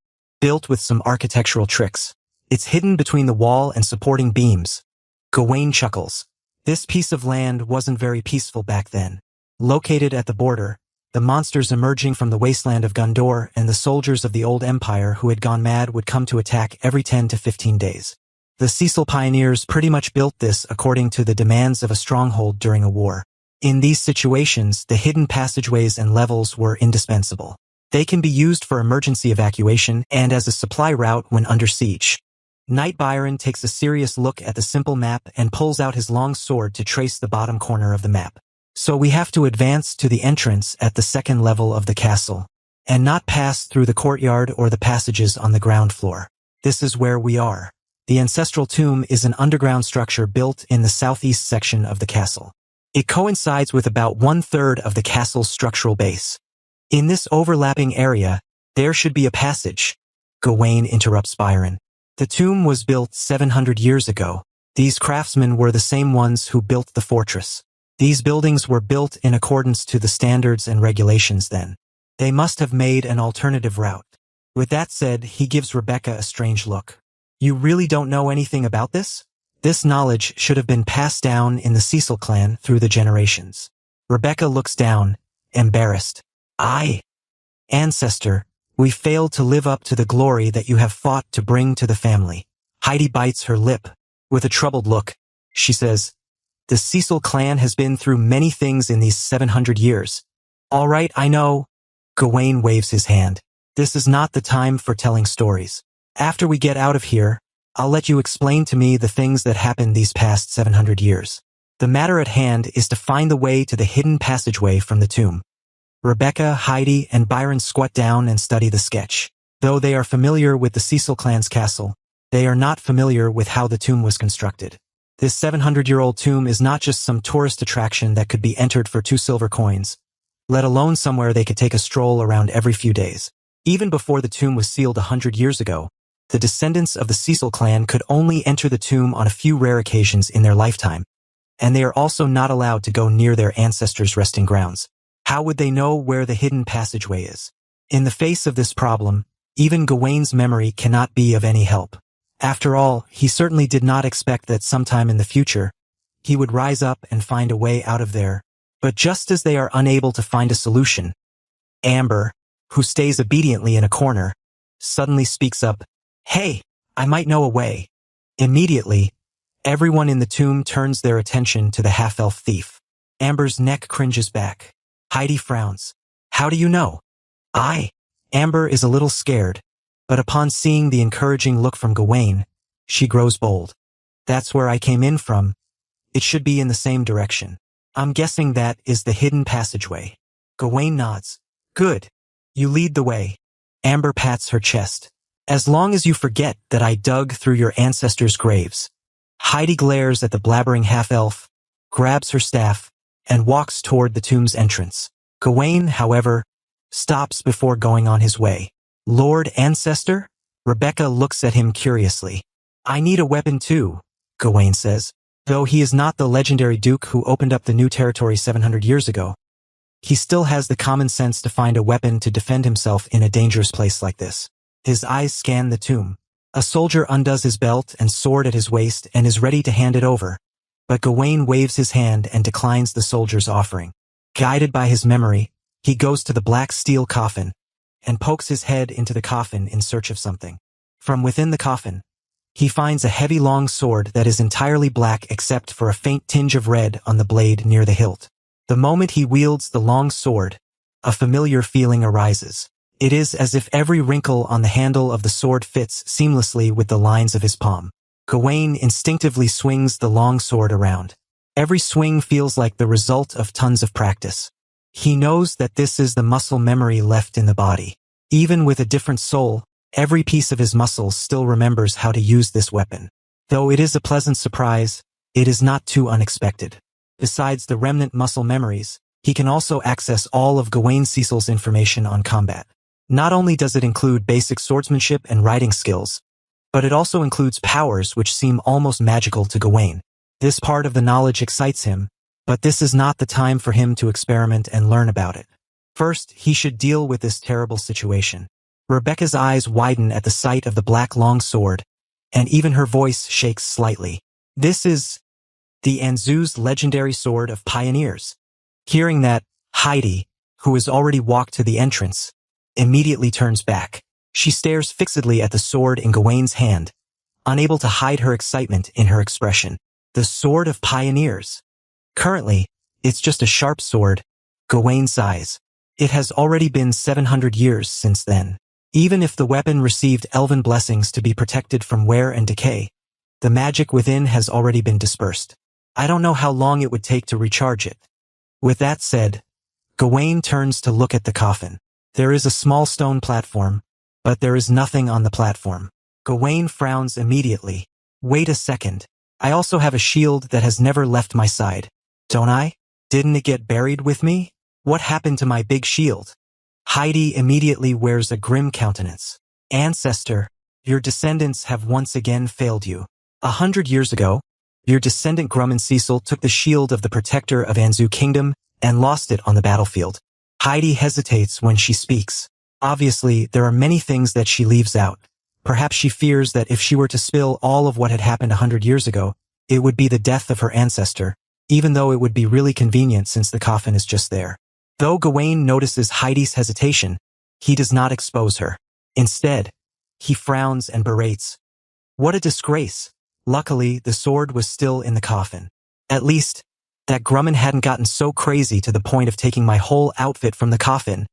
built with some architectural tricks. It's hidden between the wall and supporting beams. Gawain chuckles. This piece of land wasn't very peaceful back then. Located at the border, the monsters emerging from the wasteland of Gondor and the soldiers of the old empire who had gone mad would come to attack every 10 to 15 days. The Cecil pioneers pretty much built this according to the demands of a stronghold during a war. In these situations, the hidden passageways and levels were indispensable. They can be used for emergency evacuation and as a supply route when under siege. Knight Byron takes a serious look at the simple map and pulls out his long sword to trace the bottom corner of the map. So we have to advance to the entrance at the 2nd level of the castle, and not pass through the courtyard or the passages on the ground floor. This is where we are. The ancestral tomb is an underground structure built in the southeast section of the castle. It coincides with about 1/3 of the castle's structural base. In this overlapping area, there should be a passage. Gawain interrupts Byron. The tomb was built 700 years ago. These craftsmen were the same ones who built the fortress. These buildings were built in accordance to the standards and regulations then. They must have made an alternative route. With that said, he gives Rebecca a strange look. You really don't know anything about this? This knowledge should have been passed down in the Cecil clan through the generations. Rebecca looks down, embarrassed. Ancestor, we failed to live up to the glory that you have fought to bring to the family. Heidi bites her lip. With a troubled look, she says, the Cecil clan has been through many things in these 700 years. All right, I know. Gawain waves his hand. This is not the time for telling stories. After we get out of here, I'll let you explain to me the things that happened these past 700 years. The matter at hand is to find the way to the hidden passageway from the tomb. Rebecca, Heidi, and Byron squat down and study the sketch. Though they are familiar with the Cecil clan's castle, they are not familiar with how the tomb was constructed. This 700-year-old tomb is not just some tourist attraction that could be entered for 2 silver coins, let alone somewhere they could take a stroll around every few days. Even before the tomb was sealed 100 years ago, the descendants of the Cecil clan could only enter the tomb on a few rare occasions in their lifetime, and they are also not allowed to go near their ancestors' resting grounds. How would they know where the hidden passageway is? In the face of this problem, even Gawain's memory cannot be of any help. After all, he certainly did not expect that sometime in the future, he would rise up and find a way out of there. But just as they are unable to find a solution, Amber, who stays obediently in a corner, suddenly speaks up, "Hey, I might know a way." Immediately, everyone in the tomb turns their attention to the half-elf thief. Amber's neck cringes back. Heidi frowns. "How do you know?" Amber is a little scared, but upon seeing the encouraging look from Gawain, she grows bold. "That's where I came in from. It should be in the same direction. I'm guessing that is the hidden passageway." Gawain nods. "Good. You lead the way." Amber pats her chest. "As long as you forget that I dug through your ancestors' graves." Heidi glares at the blabbering half-elf, grabs her staff, and walks toward the tomb's entrance. Gawain, however, stops before going on his way. "Lord Ancestor?" Rebecca looks at him curiously. "I need a weapon too," Gawain says. Though he is not the legendary duke who opened up the new territory 700 years ago, he still has the common sense to find a weapon to defend himself in a dangerous place like this. His eyes scan the tomb. A soldier undoes his belt and sword at his waist and is ready to hand it over, but Gawain waves his hand and declines the soldier's offering. Guided by his memory, he goes to the black steel coffin and pokes his head into the coffin in search of something. From within the coffin, he finds a heavy long sword that is entirely black except for a faint tinge of red on the blade near the hilt. The moment he wields the long sword, a familiar feeling arises. It is as if every wrinkle on the handle of the sword fits seamlessly with the lines of his palm. Gawain instinctively swings the long sword around. Every swing feels like the result of tons of practice. He knows that this is the muscle memory left in the body. Even with a different soul, every piece of his muscles still remembers how to use this weapon. Though it is a pleasant surprise, it is not too unexpected. Besides the remnant muscle memories, he can also access all of Gawain Cecil's information on combat. Not only does it include basic swordsmanship and riding skills, but it also includes powers which seem almost magical to Gawain. This part of the knowledge excites him, but this is not the time for him to experiment and learn about it. First, he should deal with this terrible situation. Rebecca's eyes widen at the sight of the black long sword, and even her voice shakes slightly. This is the Anzu's legendary sword of pioneers. Hearing that, Heidi, who has already walked to the entrance, immediately turns back. She stares fixedly at the sword in Gawain's hand, unable to hide her excitement in her expression. The sword of pioneers. Currently, it's just a sharp sword, Gawain sighs. It has already been 700 years since then. Even if the weapon received elven blessings to be protected from wear and decay, the magic within has already been dispersed. I don't know how long it would take to recharge it. With that said, Gawain turns to look at the coffin. There is a small stone platform, but there is nothing on the platform. Gawain frowns immediately. Wait a second. I also have a shield that has never left my side. Don't I? Didn't it get buried with me? What happened to my big shield? Heidi immediately wears a grim countenance. Ancestor, your descendants have once again failed you. 100 years ago, your descendant Grumman Cecil took the shield of the protector of Anzu Kingdom and lost it on the battlefield. Heidi hesitates when she speaks. Obviously, there are many things that she leaves out. Perhaps she fears that if she were to spill all of what had happened 100 years ago, it would be the death of her ancestor, even though it would be really convenient since the coffin is just there. Though Gawain notices Heidi's hesitation, he does not expose her. Instead, he frowns and berates. What a disgrace. Luckily, the sword was still in the coffin. At least, that Grumman hadn't gotten so crazy to the point of taking my whole outfit from the coffin.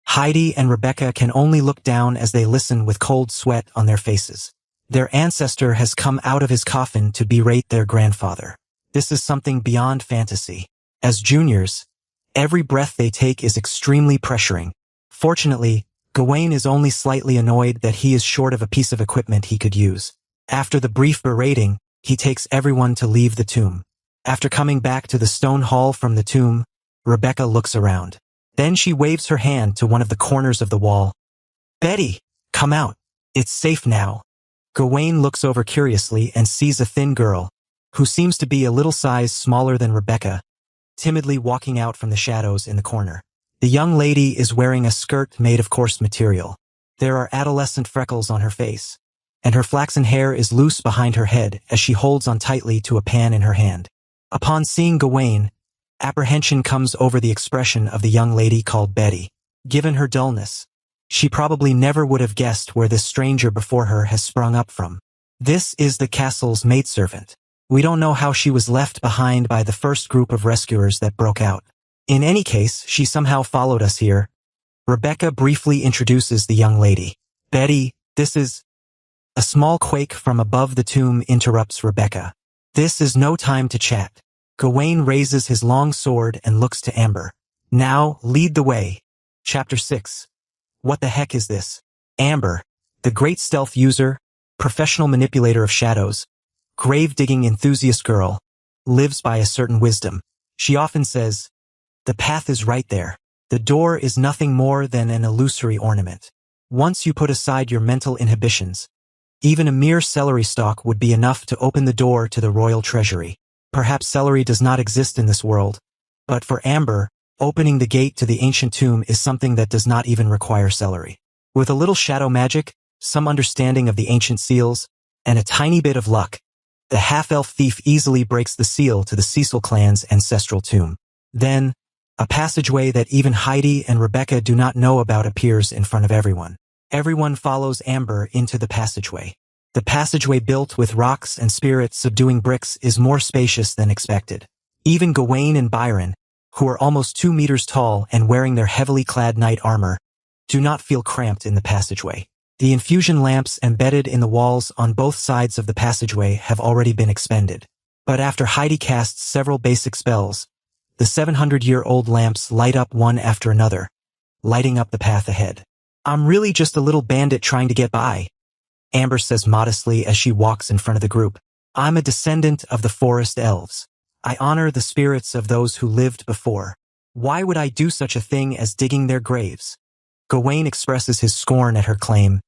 Heidi and Rebecca can only look down as they listen with cold sweat on their faces. Their ancestor has come out of his coffin to berate their grandfather. This is something beyond fantasy. As juniors, every breath they take is extremely pressuring. Fortunately, Gawain is only slightly annoyed that he is short of a piece of equipment he could use. After the brief berating, he takes everyone to leave the tomb. After coming back to the stone hall from the tomb, Rebecca looks around. Then she waves her hand to one of the corners of the wall. Betty, come out. It's safe now. Gawain looks over curiously and sees a thin girl, who seems to be a little size smaller than Rebecca, timidly walking out from the shadows in the corner. The young lady is wearing a skirt made of coarse material. There are adolescent freckles on her face, and her flaxen hair is loose behind her head as she holds on tightly to a pan in her hand. Upon seeing Gawain, apprehension comes over the expression of the young lady called Betty. Given her dullness, she probably never would have guessed where this stranger before her has sprung up from. This is the castle's maidservant. We don't know how she was left behind by the first group of rescuers that broke out. In any case, she somehow followed us here. Rebecca briefly introduces the young lady. Betty, this is... A small quake from above the tomb interrupts Rebecca. This is no time to chat. Gawain raises his long sword and looks to Amber. Now, lead the way. Chapter 6. What the heck is this? Amber, the great stealth user, professional manipulator of shadows, grave-digging enthusiast girl, lives by a certain wisdom. She often says, the path is right there. The door is nothing more than an illusory ornament. Once you put aside your mental inhibitions, even a mere celery stalk would be enough to open the door to the royal treasury. Perhaps celery does not exist in this world, but for Amber, opening the gate to the ancient tomb is something that does not even require celery. With a little shadow magic, some understanding of the ancient seals, and a tiny bit of luck, the half-elf thief easily breaks the seal to the Cecil clan's ancestral tomb. Then, a passageway that even Heidi and Rebecca do not know about appears in front of everyone. Everyone follows Amber into the passageway. The passageway, built with rocks and spirits subduing bricks, is more spacious than expected. Even Gawain and Byron, who are almost 2 meters tall and wearing their heavily clad knight armor, do not feel cramped in the passageway. The infusion lamps embedded in the walls on both sides of the passageway have already been expended. But after Heidi casts several basic spells, the 700-year-old lamps light up one after another, lighting up the path ahead. "I'm really just a little bandit trying to get by," Amber says modestly as she walks in front of the group. "I'm a descendant of the forest elves. I honor the spirits of those who lived before. Why would I do such a thing as digging their graves?" Gawain expresses his scorn at her claim.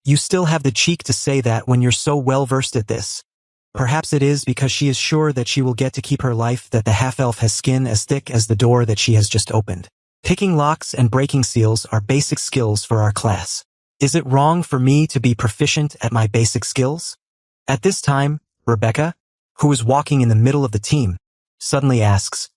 "You still have the cheek to say that when you're so well versed at this." Perhaps it is because she is sure that she will get to keep her life that the half-elf has skin as thick as the door that she has just opened. Picking locks and breaking seals are basic skills for our class. Is it wrong for me to be proficient at my basic skills? At this time, Rebecca, who is walking in the middle of the team, suddenly asks,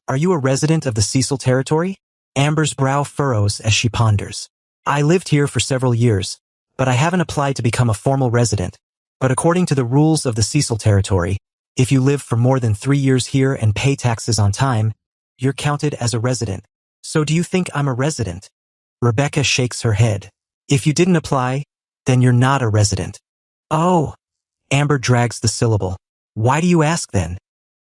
"Are you a resident of the Cecil territory?" Amber's brow furrows as she ponders. "I lived here for several years, but I haven't applied to become a formal resident. But according to the rules of the Cecil territory, if you live for more than 3 years here and pay taxes on time, you're counted as a resident. So do you think I'm a resident?" Rebecca shakes her head. "If you didn't apply, then you're not a resident." "Oh," Amber drags the syllable. "Why do you ask then?"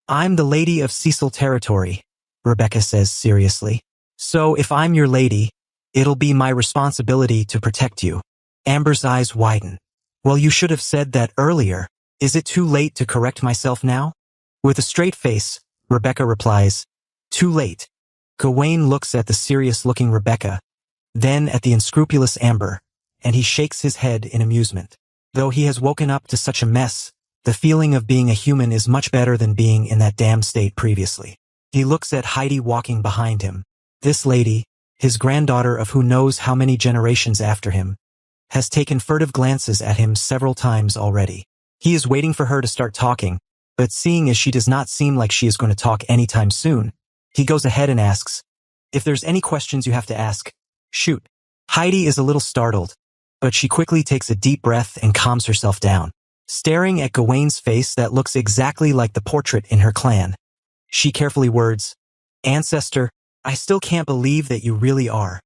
"I'm the lady of Cecil territory," Rebecca says seriously. "So if I'm your lady, it'll be my responsibility to protect you." Amber's eyes widen. "Well, you should have said that earlier. Is it too late to correct myself now?" With a straight face, Rebecca replies, "Too late." Gawain looks at the serious-looking Rebecca, then at the unscrupulous Amber, and he shakes his head in amusement. Though he has woken up to such a mess, the feeling of being a human is much better than being in that damned state previously. He looks at Heidi walking behind him. This lady, his granddaughter of who knows how many generations after him, has taken furtive glances at him several times already. He is waiting for her to start talking, but seeing as she does not seem like she is going to talk anytime soon, he goes ahead and asks, "If there's any questions you have to ask, shoot." Heidi is a little startled, but she quickly takes a deep breath and calms herself down. Staring at Gawain's face that looks exactly like the portrait in her clan, she carefully words, "Ancestor, I still can't believe that you really are.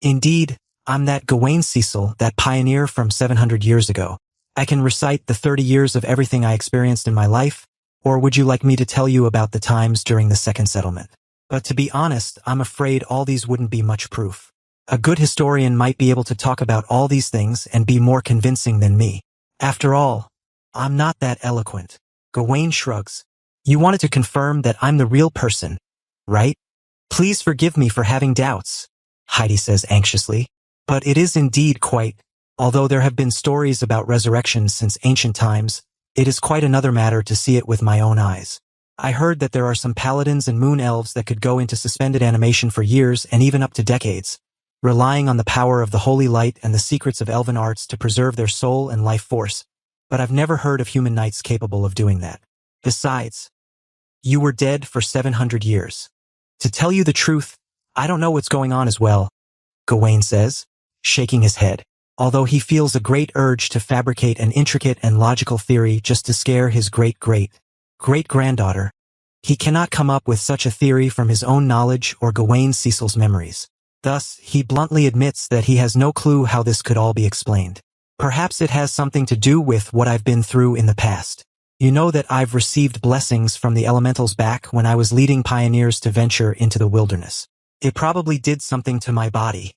Indeed, I'm that Gawain Cecil, that pioneer from 700 years ago. I can recite the 30 years of everything I experienced in my life, or would you like me to tell you about the times during the second settlement? But to be honest, I'm afraid all these wouldn't be much proof. A good historian might be able to talk about all these things and be more convincing than me. After all, I'm not that eloquent." Gawain shrugs. "You wanted to confirm that I'm the real person, right?" "Please forgive me for having doubts," Heidi says anxiously. "But it is indeed quite, although there have been stories about resurrections since ancient times, it is quite another matter to see it with my own eyes. I heard that there are some paladins and moon elves that could go into suspended animation for years and even up to decades, relying on the power of the holy light and the secrets of elven arts to preserve their soul and life force, but I've never heard of human knights capable of doing that. Besides, you were dead for 700 years. To tell you the truth, I don't know what's going on as well," Gawain says, shaking his head, although he feels a great urge to fabricate an intricate and logical theory just to scare his great-great-great-granddaughter. He cannot come up with such a theory from his own knowledge or Gawain Cecil's memories. Thus, he bluntly admits that he has no clue how this could all be explained. "Perhaps it has something to do with what I've been through in the past. You know that I've received blessings from the elementals back when I was leading pioneers to venture into the wilderness. It probably did something to my body."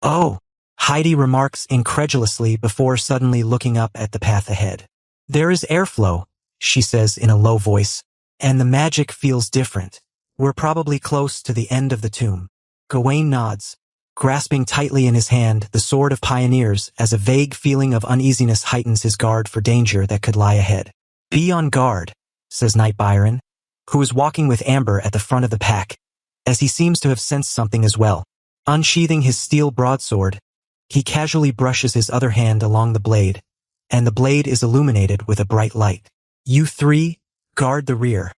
"Oh," Heidi remarks incredulously before suddenly looking up at the path ahead. "There is airflow," she says in a low voice, "and the magic feels different. We're probably close to the end of the tomb." Gawain nods, grasping tightly in his hand the sword of pioneers as a vague feeling of uneasiness heightens his guard for danger that could lie ahead. "Be on guard," says Knight Byron, who is walking with Amber at the front of the pack, as he seems to have sensed something as well. Unsheathing his steel broadsword, he casually brushes his other hand along the blade, and the blade is illuminated with a bright light. You three, guard the rear.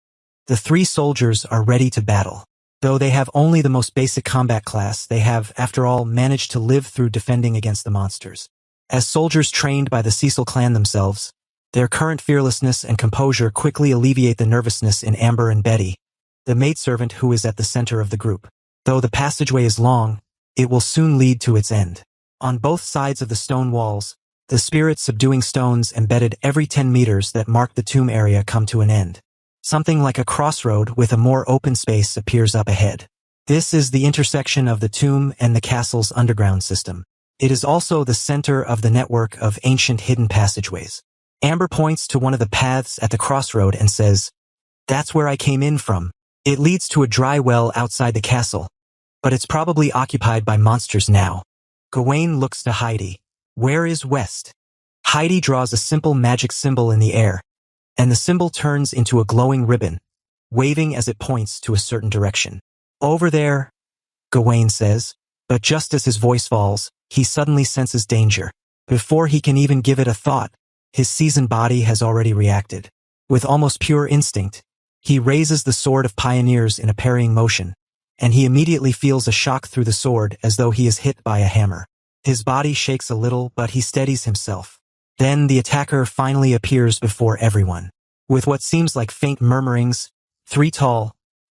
The three soldiers are ready to battle. Though they have only the most basic combat class, they have, after all, managed to live through defending against the monsters. As soldiers trained by the Cecil clan themselves, their current fearlessness and composure quickly alleviate the nervousness in Amber and Betty, the maidservant who is at the center of the group. Though the passageway is long, it will soon lead to its end. On both sides of the stone walls, the spirit-subduing stones embedded every 10 meters that mark the tomb area come to an end. Something like a crossroad with a more open space appears up ahead. This is the intersection of the tomb and the castle's underground system. It is also the center of the network of ancient hidden passageways. Amber points to one of the paths at the crossroad and says, "That's where I came in from. It leads to a dry well outside the castle, but it's probably occupied by monsters now." Gawain looks to Heidi. "Where is West?" Heidi draws a simple magic symbol in the air, and the symbol turns into a glowing ribbon, waving as it points to a certain direction. "Over there," Gawain says, but just as his voice falls, he suddenly senses danger. Before he can even give it a thought, his seasoned body has already reacted. With almost pure instinct, he raises the sword of pioneers in a parrying motion, and he immediately feels a shock through the sword as though he is hit by a hammer. His body shakes a little, but he steadies himself. Then the attacker finally appears before everyone. With what seems like faint murmurings, three tall,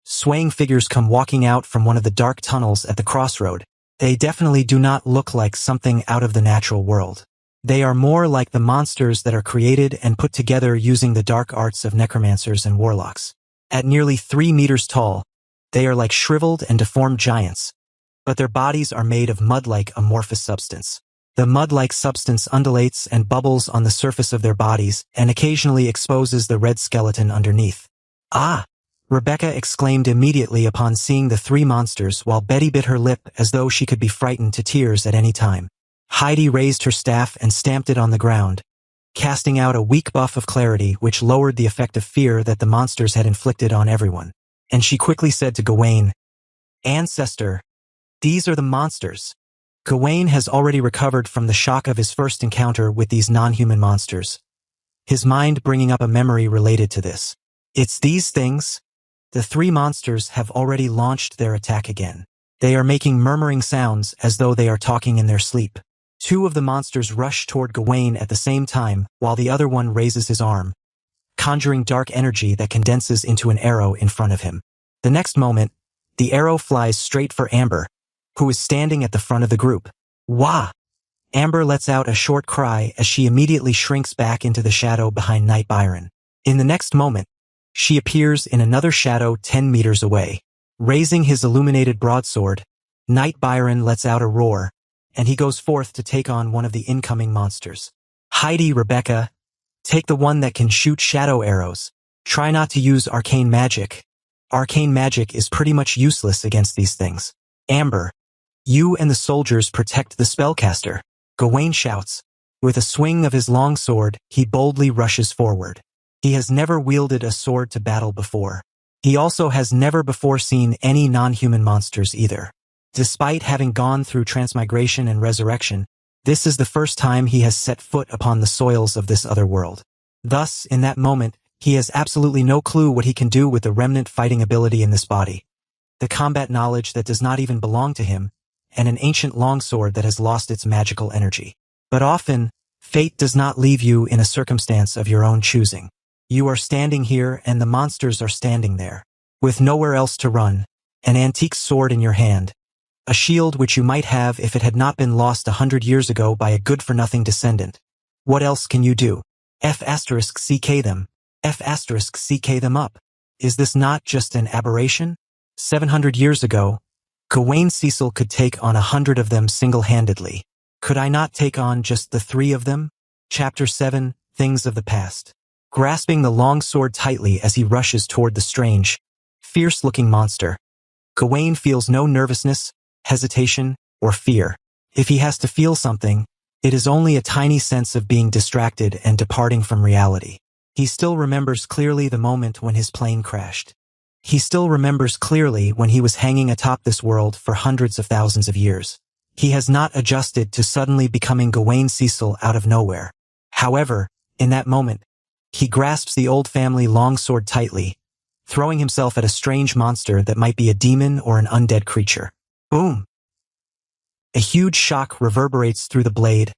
swaying figures come walking out from one of the dark tunnels at the crossroad. They definitely do not look like something out of the natural world. They are more like the monsters that are created and put together using the dark arts of necromancers and warlocks. At nearly 3 meters tall, they are like shriveled and deformed giants, but their bodies are made of mud-like amorphous substance. The mud-like substance undulates and bubbles on the surface of their bodies and occasionally exposes the red skeleton underneath. "Ah!" Rebecca exclaimed immediately upon seeing the three monsters, while Betty bit her lip as though she could be frightened to tears at any time. Heidi raised her staff and stamped it on the ground, casting out a weak buff of clarity which lowered the effect of fear that the monsters had inflicted on everyone. And she quickly said to Gawain, "Ancestor, these are the monsters." Gawain has already recovered from the shock of his first encounter with these non-human monsters, his mind bringing up a memory related to this. "It's these things." The three monsters have already launched their attack again. They are making murmuring sounds as though they are talking in their sleep. Two of the monsters rush toward Gawain at the same time, while the other one raises his arm, conjuring dark energy that condenses into an arrow in front of him. The next moment, the arrow flies straight for Amber, who is standing at the front of the group. "Wah!" Amber lets out a short cry as she immediately shrinks back into the shadow behind Knight Byron. In the next moment, she appears in another shadow 10 meters away. Raising his illuminated broadsword, Knight Byron lets out a roar, and he goes forth to take on one of the incoming monsters. "Heidi, Rebecca, take the one that can shoot shadow arrows. Try not to use arcane magic. Arcane magic is pretty much useless against these things. Amber, you and the soldiers protect the spellcaster," Gawain shouts. With a swing of his long sword, he boldly rushes forward. He has never wielded a sword to battle before. He also has never before seen any non-human monsters either. Despite having gone through transmigration and resurrection, this is the first time he has set foot upon the soils of this other world. Thus, in that moment, he has absolutely no clue what he can do with the remnant fighting ability in this body, the combat knowledge that does not even belong to him, and an ancient longsword that has lost its magical energy. But often, fate does not leave you in a circumstance of your own choosing. You are standing here and the monsters are standing there, with nowhere else to run, an antique sword in your hand, a shield which you might have if it had not been lost 100 years ago by a good-for-nothing descendant. What else can you do? F***CK them. F***CK them up. Is this not just an aberration? 700 years ago, Gawain Cecil could take on 100 of them single-handedly. Could I not take on just the 3 of them? Chapter 7, Things of the Past. Grasping the long sword tightly as he rushes toward the strange, fierce-looking monster, Gawain feels no nervousness, hesitation, or fear. If he has to feel something, it is only a tiny sense of being distracted and departing from reality. He still remembers clearly the moment when his plane crashed. He still remembers clearly when he was hanging atop this world for hundreds of thousands of years. He has not adjusted to suddenly becoming Gawain Cecil out of nowhere. However, in that moment, he grasps the old family longsword tightly, throwing himself at a strange monster that might be a demon or an undead creature. Boom! A huge shock reverberates through the blade,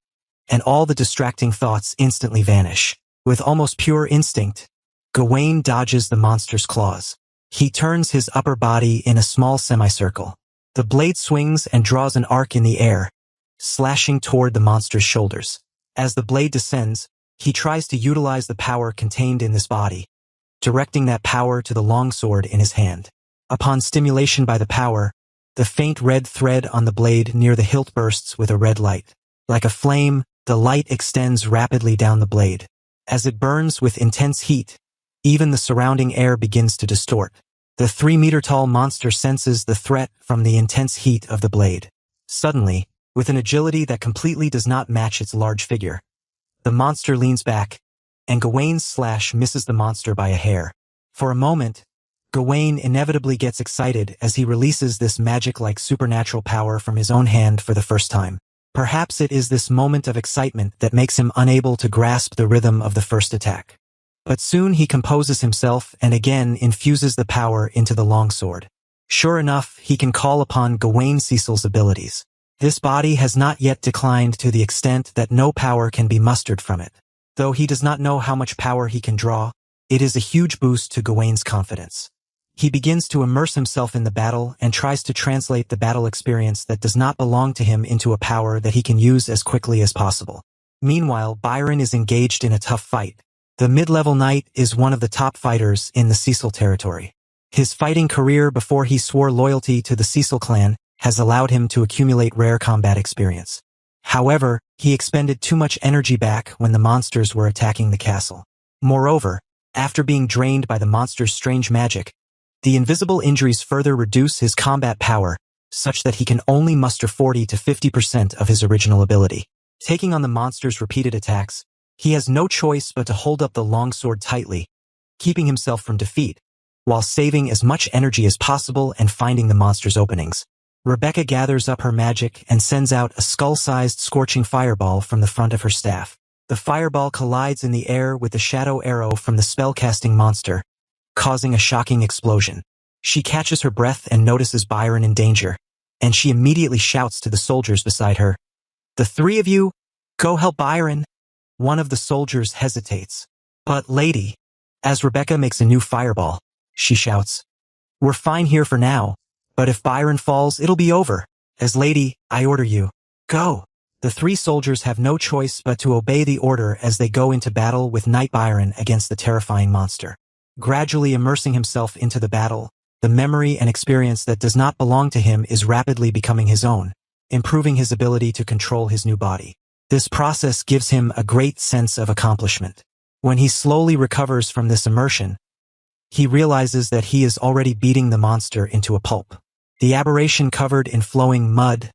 and all the distracting thoughts instantly vanish. With almost pure instinct, Gawain dodges the monster's claws. He turns his upper body in a small semicircle. The blade swings and draws an arc in the air, slashing toward the monster's shoulders. As the blade descends, he tries to utilize the power contained in this body, directing that power to the longsword in his hand. Upon stimulation by the power, the faint red thread on the blade near the hilt bursts with a red light. Like a flame, the light extends rapidly down the blade. As it burns with intense heat, even the surrounding air begins to distort. The 3-meter-tall monster senses the threat from the intense heat of the blade. Suddenly, with an agility that completely does not match its large figure, the monster leans back, and Gawain's slash misses the monster by a hair. For a moment, Gawain inevitably gets excited as he releases this magic-like supernatural power from his own hand for the first time. Perhaps it is this moment of excitement that makes him unable to grasp the rhythm of the first attack. But soon he composes himself and again infuses the power into the longsword. Sure enough, he can call upon Gawain Cecil's abilities. This body has not yet declined to the extent that no power can be mustered from it. Though he does not know how much power he can draw, it is a huge boost to Gawain's confidence. He begins to immerse himself in the battle and tries to translate the battle experience that does not belong to him into a power that he can use as quickly as possible. Meanwhile, Byron is engaged in a tough fight. The mid-level knight is one of the top fighters in the Cecil territory. His fighting career before he swore loyalty to the Cecil clan has allowed him to accumulate rare combat experience. However, he expended too much energy back when the monsters were attacking the castle. Moreover, after being drained by the monster's strange magic, the invisible injuries further reduce his combat power, such that he can only muster 40 to 50% of his original ability. Taking on the monster's repeated attacks, he has no choice but to hold up the longsword tightly, keeping himself from defeat, while saving as much energy as possible and finding the monster's openings. Rebecca gathers up her magic and sends out a skull-sized scorching fireball from the front of her staff. The fireball collides in the air with the shadow arrow from the spellcasting monster, causing a shocking explosion. She catches her breath and notices Byron in danger, and she immediately shouts to the soldiers beside her, "The three of you, go help Byron." One of the soldiers hesitates. "But lady," as Rebecca makes a new fireball, she shouts, "we're fine here for now, but if Byron falls, it'll be over. As lady, I order you, go." The three soldiers have no choice but to obey the order as they go into battle with Knight Byron against the terrifying monster. Gradually immersing himself into the battle, the memory and experience that does not belong to him is rapidly becoming his own, improving his ability to control his new body. This process gives him a great sense of accomplishment. When he slowly recovers from this immersion, he realizes that he is already beating the monster into a pulp. The aberration covered in flowing mud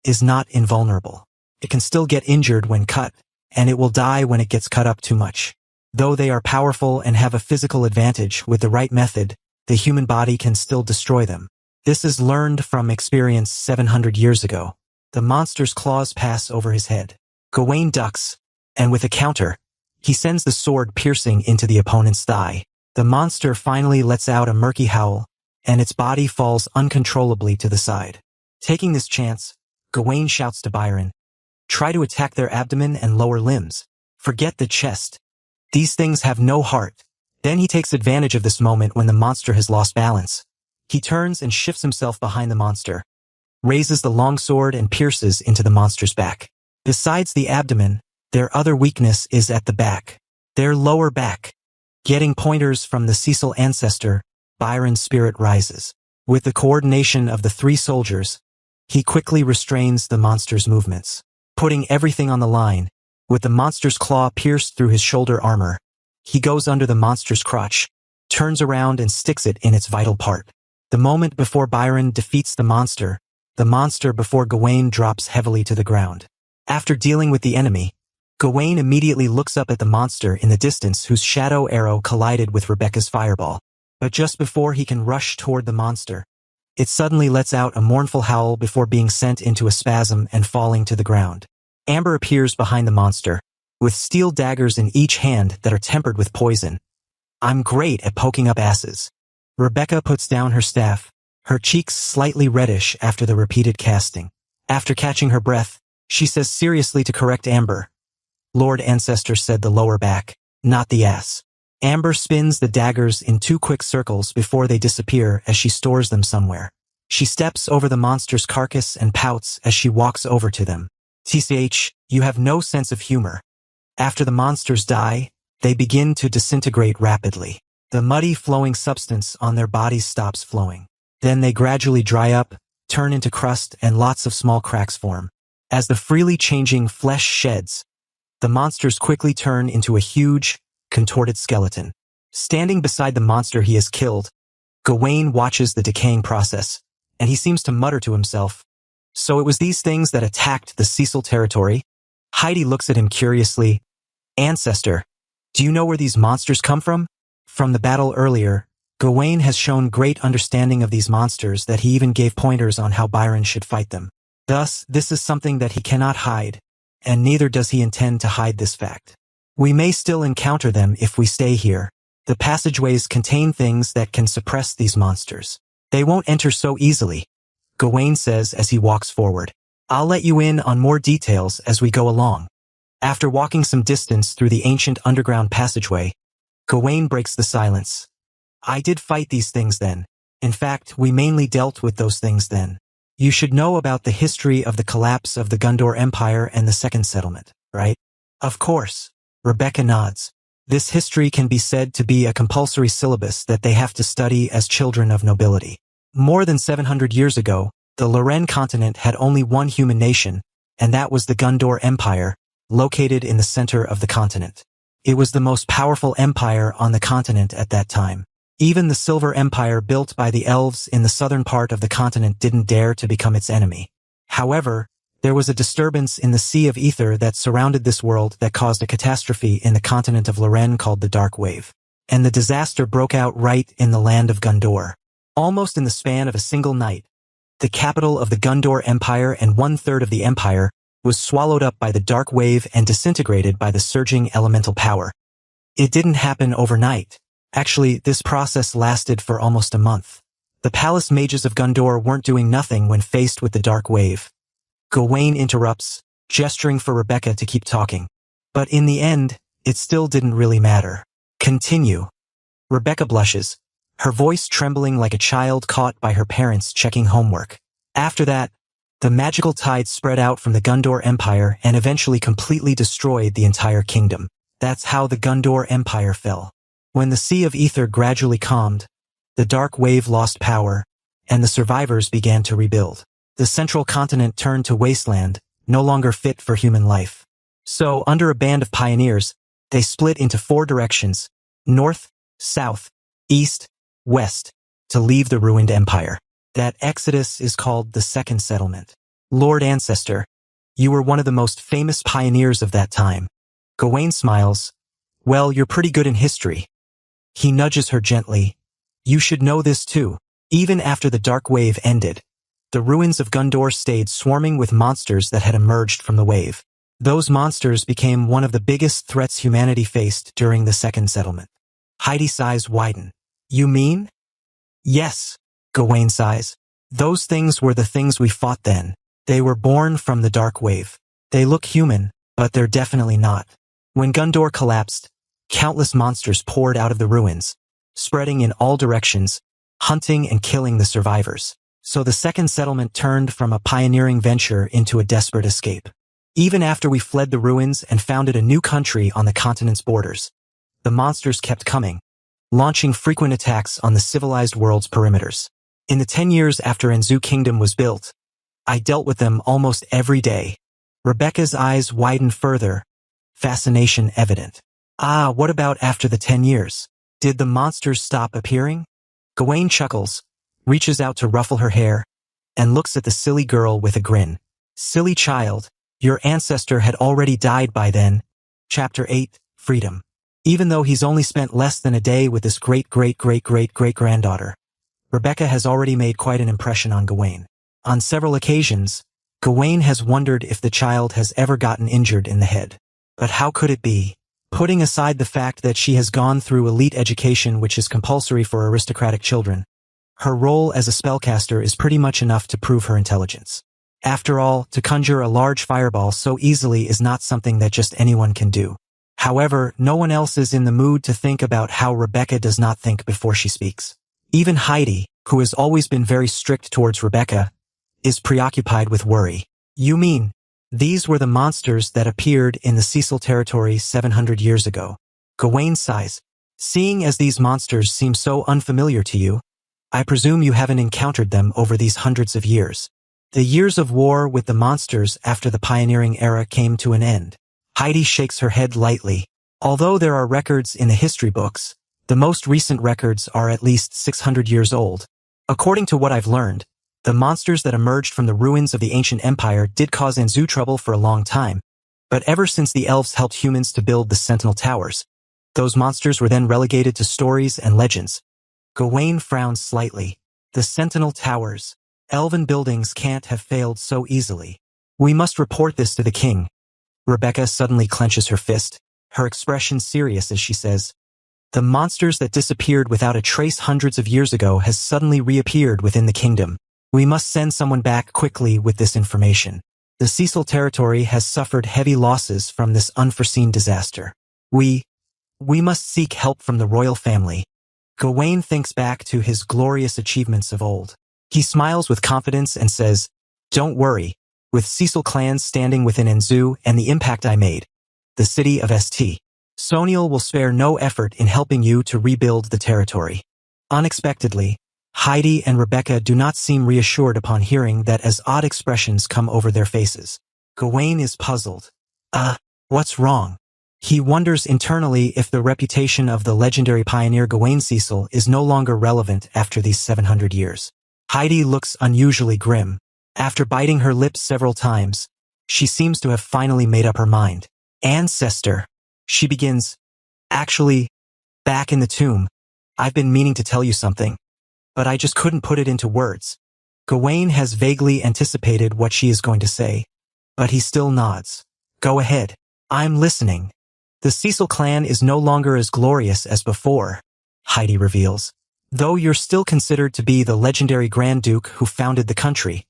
is not invulnerable. It can still get injured when cut, and it will die when it gets cut up too much. Though they are powerful and have a physical advantage with the right method, the human body can still destroy them. This is learned from experience 700 years ago. The monster's claws pass over his head. Gawain ducks, and with a counter, he sends the sword piercing into the opponent's thigh. The monster finally lets out a murky howl, and its body falls uncontrollably to the side. Taking this chance, Gawain shouts to Byron, "Try to attack their abdomen and lower limbs. Forget the chest. These things have no heart." Then he takes advantage of this moment when the monster has lost balance. He turns and shifts himself behind the monster, raises the longsword and pierces into the monster's back. Besides the abdomen, their other weakness is at the back, their lower back. Getting pointers from the Cecil ancestor, Byron's spirit rises. With the coordination of the three soldiers, he quickly restrains the monster's movements. Putting everything on the line, with the monster's claw pierced through his shoulder armor, he goes under the monster's crotch, turns around and sticks it in its vital part. The moment before Byron defeats the monster before Gawain drops heavily to the ground. After dealing with the enemy, Gawain immediately looks up at the monster in the distance whose shadow arrow collided with Rebecca's fireball. But just before he can rush toward the monster, it suddenly lets out a mournful howl before being sent into a spasm and falling to the ground. Amber appears behind the monster, with steel daggers in each hand that are tempered with poison. I'm great at poking up asses. Rebecca puts down her staff, her cheeks slightly reddish after the repeated casting. After catching her breath, she says seriously to correct Amber, Lord Ancestor said the lower back, not the ass. Amber spins the daggers in 2 quick circles before they disappear as she stores them somewhere. She steps over the monster's carcass and pouts as she walks over to them. TCH, you have no sense of humor. After the monsters die, they begin to disintegrate rapidly. The muddy flowing substance on their bodies stops flowing. Then they gradually dry up, turn into crust, and lots of small cracks form. As the freely changing flesh sheds, the monsters quickly turn into a huge, contorted skeleton. Standing beside the monster he has killed, Gawain watches the decaying process, and he seems to mutter to himself, so it was these things that attacked the Cecil territory? Heidi looks at him curiously. Ancestor, do you know where these monsters come from? From the battle earlier, Gawain has shown great understanding of these monsters that he even gave pointers on how Byron should fight them. Thus, this is something that he cannot hide, and neither does he intend to hide this fact. We may still encounter them if we stay here. The passageways contain things that can suppress these monsters. They won't enter so easily, Gawain says as he walks forward. I'll let you in on more details as we go along. After walking some distance through the ancient underground passageway, Gawain breaks the silence. I did fight these things then. In fact, we mainly dealt with those things then. You should know about the history of the collapse of the Gondor Empire and the Second Settlement, right? Of course. Rebecca nods. This history can be said to be a compulsory syllabus that they have to study as children of nobility. More than 700 years ago, the Loren continent had only one human nation, and that was the Gondor Empire, located in the center of the continent. It was the most powerful empire on the continent at that time. Even the Silver Empire built by the elves in the southern part of the continent didn't dare to become its enemy. However, there was a disturbance in the Sea of Ether that surrounded this world that caused a catastrophe in the continent of Loren called the Dark Wave. And the disaster broke out right in the land of Gondor. Almost in the span of a single night, the capital of the Gondor Empire and 1/3 of the empire was swallowed up by the Dark Wave and disintegrated by the surging elemental power. It didn't happen overnight. Actually, this process lasted for almost a month. The palace mages of Gondor weren't doing nothing when faced with the Dark Wave. Gawain interrupts, gesturing for Rebecca to keep talking. But in the end, it still didn't really matter. Continue. Rebecca blushes, her voice trembling like a child caught by her parents checking homework. After that, the magical tide spread out from the Gondor Empire and eventually completely destroyed the entire kingdom. That's how the Gondor Empire fell. When the Sea of Ether gradually calmed, the Dark Wave lost power, and the survivors began to rebuild. The central continent turned to wasteland, no longer fit for human life. So, under a band of pioneers, they split into 4 directions, north, south, east, west, to leave the ruined empire. That exodus is called the Second Settlement. Lord Ancestor, you were one of the most famous pioneers of that time. Gawain smiles. Well, you're pretty good in history. He nudges her gently. You should know this too. Even after the Dark Wave ended, the ruins of Gondor stayed swarming with monsters that had emerged from the wave. Those monsters became one of the biggest threats humanity faced during the Second Settlement. Heidi's eyes widen. You mean? Yes, Gawain sighs. Those things were the things we fought then. They were born from the Dark Wave. They look human, but they're definitely not. When Gondor collapsed, countless monsters poured out of the ruins, spreading in all directions, hunting and killing the survivors. So the Second Settlement turned from a pioneering venture into a desperate escape. Even after we fled the ruins and founded a new country on the continent's borders, the monsters kept coming, launching frequent attacks on the civilized world's perimeters. In the 10 years after Enzu Kingdom was built, I dealt with them almost every day. Rebecca's eyes widen further, fascination evident. Ah, what about after the 10 years? Did the monsters stop appearing? Gawain chuckles, reaches out to ruffle her hair, and looks at the silly girl with a grin. Silly child, your ancestor had already died by then. Chapter 8, Freedom. Even though he's only spent less than a day with this great-great-great-great-great-granddaughter, Rebecca has already made quite an impression on Gawain. On several occasions, Gawain has wondered if the child has ever gotten injured in the head. But how could it be? Putting aside the fact that she has gone through elite education, which is compulsory for aristocratic children, her role as a spellcaster is pretty much enough to prove her intelligence. After all, to conjure a large fireball so easily is not something that just anyone can do. However, no one else is in the mood to think about how Rebecca does not think before she speaks. Even Heidi, who has always been very strict towards Rebecca, is preoccupied with worry. You mean, these were the monsters that appeared in the Cecil territory 700 years ago? Gawain sighs. Seeing as these monsters seem so unfamiliar to you, I presume you haven't encountered them over these hundreds of years. The years of war with the monsters after the pioneering era came to an end. Heidi shakes her head lightly. Although there are records in the history books, the most recent records are at least 600 years old. According to what I've learned, the monsters that emerged from the ruins of the ancient empire did cause Enzo trouble for a long time, but ever since the elves helped humans to build the Sentinel Towers, those monsters were then relegated to stories and legends. Gawain frowns slightly. The Sentinel Towers. Elven buildings can't have failed so easily. We must report this to the king. Rebecca suddenly clenches her fist, her expression serious as she says, the monsters that disappeared without a trace hundreds of years ago has suddenly reappeared within the kingdom. We must send someone back quickly with this information. The Cecil territory has suffered heavy losses from this unforeseen disaster. We must seek help from the royal family. Gawain thinks back to his glorious achievements of old. He smiles with confidence and says, don't worry, with Cecil clans standing within Enzo and the impact I made, the city of St. Soniel will spare no effort in helping you to rebuild the territory. Unexpectedly, Heidi and Rebecca do not seem reassured upon hearing that as odd expressions come over their faces. Gawain is puzzled. What's wrong? He wonders internally if the reputation of the legendary pioneer Gawain Cecil is no longer relevant after these 700 years. Heidi looks unusually grim. After biting her lips several times, she seems to have finally made up her mind. Ancestor. She begins. Actually, back in the tomb, I've been meaning to tell you something, but I just couldn't put it into words. Gawain has vaguely anticipated what she is going to say, but he still nods. Go ahead. I'm listening. The Cecil clan is no longer as glorious as before, Heidi reveals, though you're still considered to be the legendary Grand Duke who founded the country.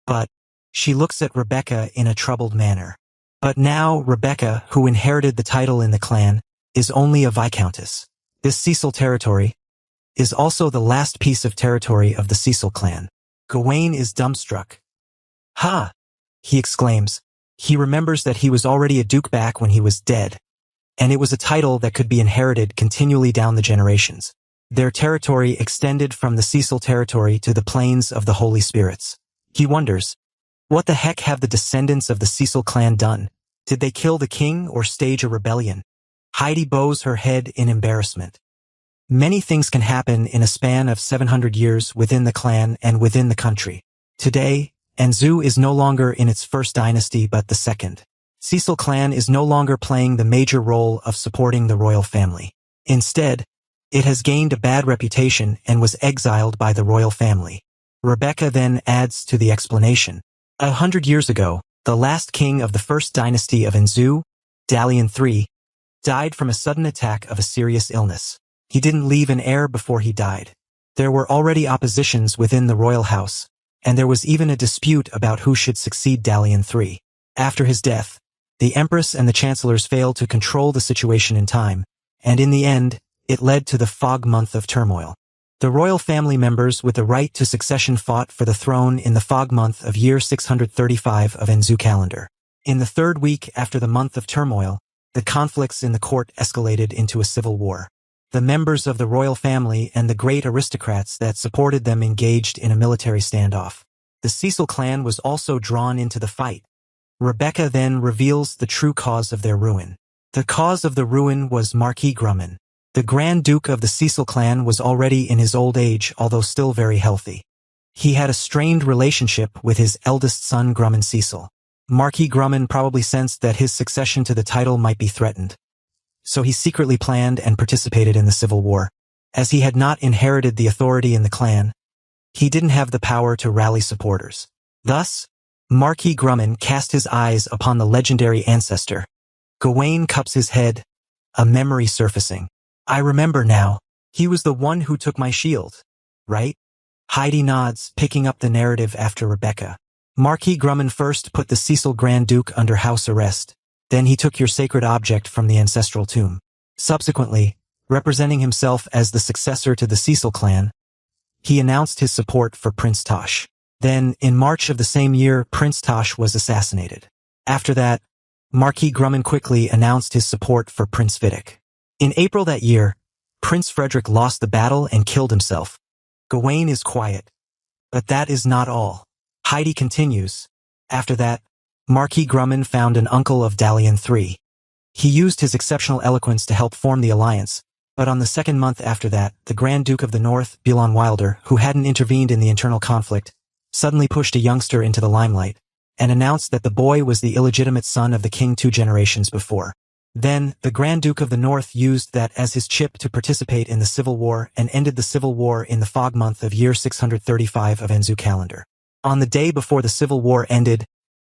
But, she looks at Rebecca in a troubled manner. But now Rebecca, who inherited the title in the clan, is only a viscountess. This Cecil territory is also the last piece of territory of the Cecil clan. Gawain is dumbstruck. Ha! He exclaims. He remembers that he was already a duke back when he was dead, and it was a title that could be inherited continually down the generations. Their territory extended from the Cecil territory to the plains of the Holy Spirits. He wonders, what the heck have the descendants of the Cecil clan done? Did they kill the king or stage a rebellion? Heidi bows her head in embarrassment. Many things can happen in a span of 700 years within the clan and within the country. Today, Enzo is no longer in its first dynasty but the second. Cecil clan is no longer playing the major role of supporting the royal family. Instead, it has gained a bad reputation and was exiled by the royal family. Rebecca then adds to the explanation. 100 years ago, the last king of the first dynasty of Enzo, Dalian III, died from a sudden attack of a serious illness. He didn't leave an heir before he died. There were already oppositions within the royal house, and there was even a dispute about who should succeed Dalian III. After his death, the empress and the chancellors failed to control the situation in time, and in the end, it led to the fog month of turmoil. The royal family members with the right to succession fought for the throne in the fog month of year 635 of Enzo calendar. In the third week after the month of turmoil, the conflicts in the court escalated into a civil war. The members of the royal family and the great aristocrats that supported them engaged in a military standoff. The Cecil clan was also drawn into the fight. Rebecca then reveals the true cause of their ruin. The cause of the ruin was Marquis Grumman. The Grand Duke of the Cecil clan was already in his old age, although still very healthy. He had a strained relationship with his eldest son Grumman Cecil. Marquis Grumman probably sensed that his succession to the title might be threatened. so he secretly planned and participated in the civil war. As he had not inherited the authority in the clan, he didn't have the power to rally supporters. Thus, Marquis Grumman cast his eyes upon the legendary ancestor. Gawain cups his head, a memory surfacing. I remember now. He was the one who took my shield, right? Heidi nods, picking up the narrative after Rebecca. Marquis Grumman first put the Cecil Grand Duke under house arrest. Then he took your sacred object from the ancestral tomb. Subsequently, representing himself as the successor to the Cecil clan, he announced his support for Prince Tosh. Then, in March of the same year, Prince Tosh was assassinated. After that, Marquis Grumman quickly announced his support for Prince Vidic. In April that year, Prince Frederick lost the battle and killed himself. Gawain is quiet. But that is not all. Heidi continues. After that, Marquis Grumman found an uncle of Dalian III. He used his exceptional eloquence to help form the alliance, but on the second month after that, the Grand Duke of the North, Bjorn Wilder, who hadn't intervened in the internal conflict, suddenly pushed a youngster into the limelight, and announced that the boy was the illegitimate son of the king 2 generations before. Then, the Grand Duke of the North used that as his chip to participate in the Civil War and ended the Civil War in the fog month of year 635 of Enzu calendar. On the day before the Civil War ended,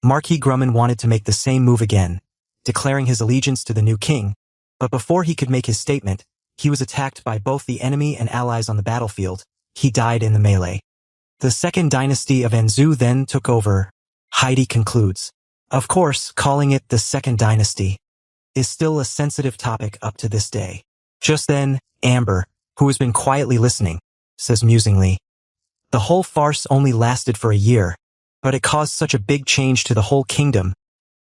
Marquis Grumman wanted to make the same move again, declaring his allegiance to the new king, but before he could make his statement, he was attacked by both the enemy and allies on the battlefield. He died in the melee. The second dynasty of Enzu then took over. Heidi concludes. Of course, calling it the second dynasty is still a sensitive topic up to this day. Just then, Amber, who has been quietly listening, says musingly, the whole farce only lasted for a year, but it caused such a big change to the whole kingdom.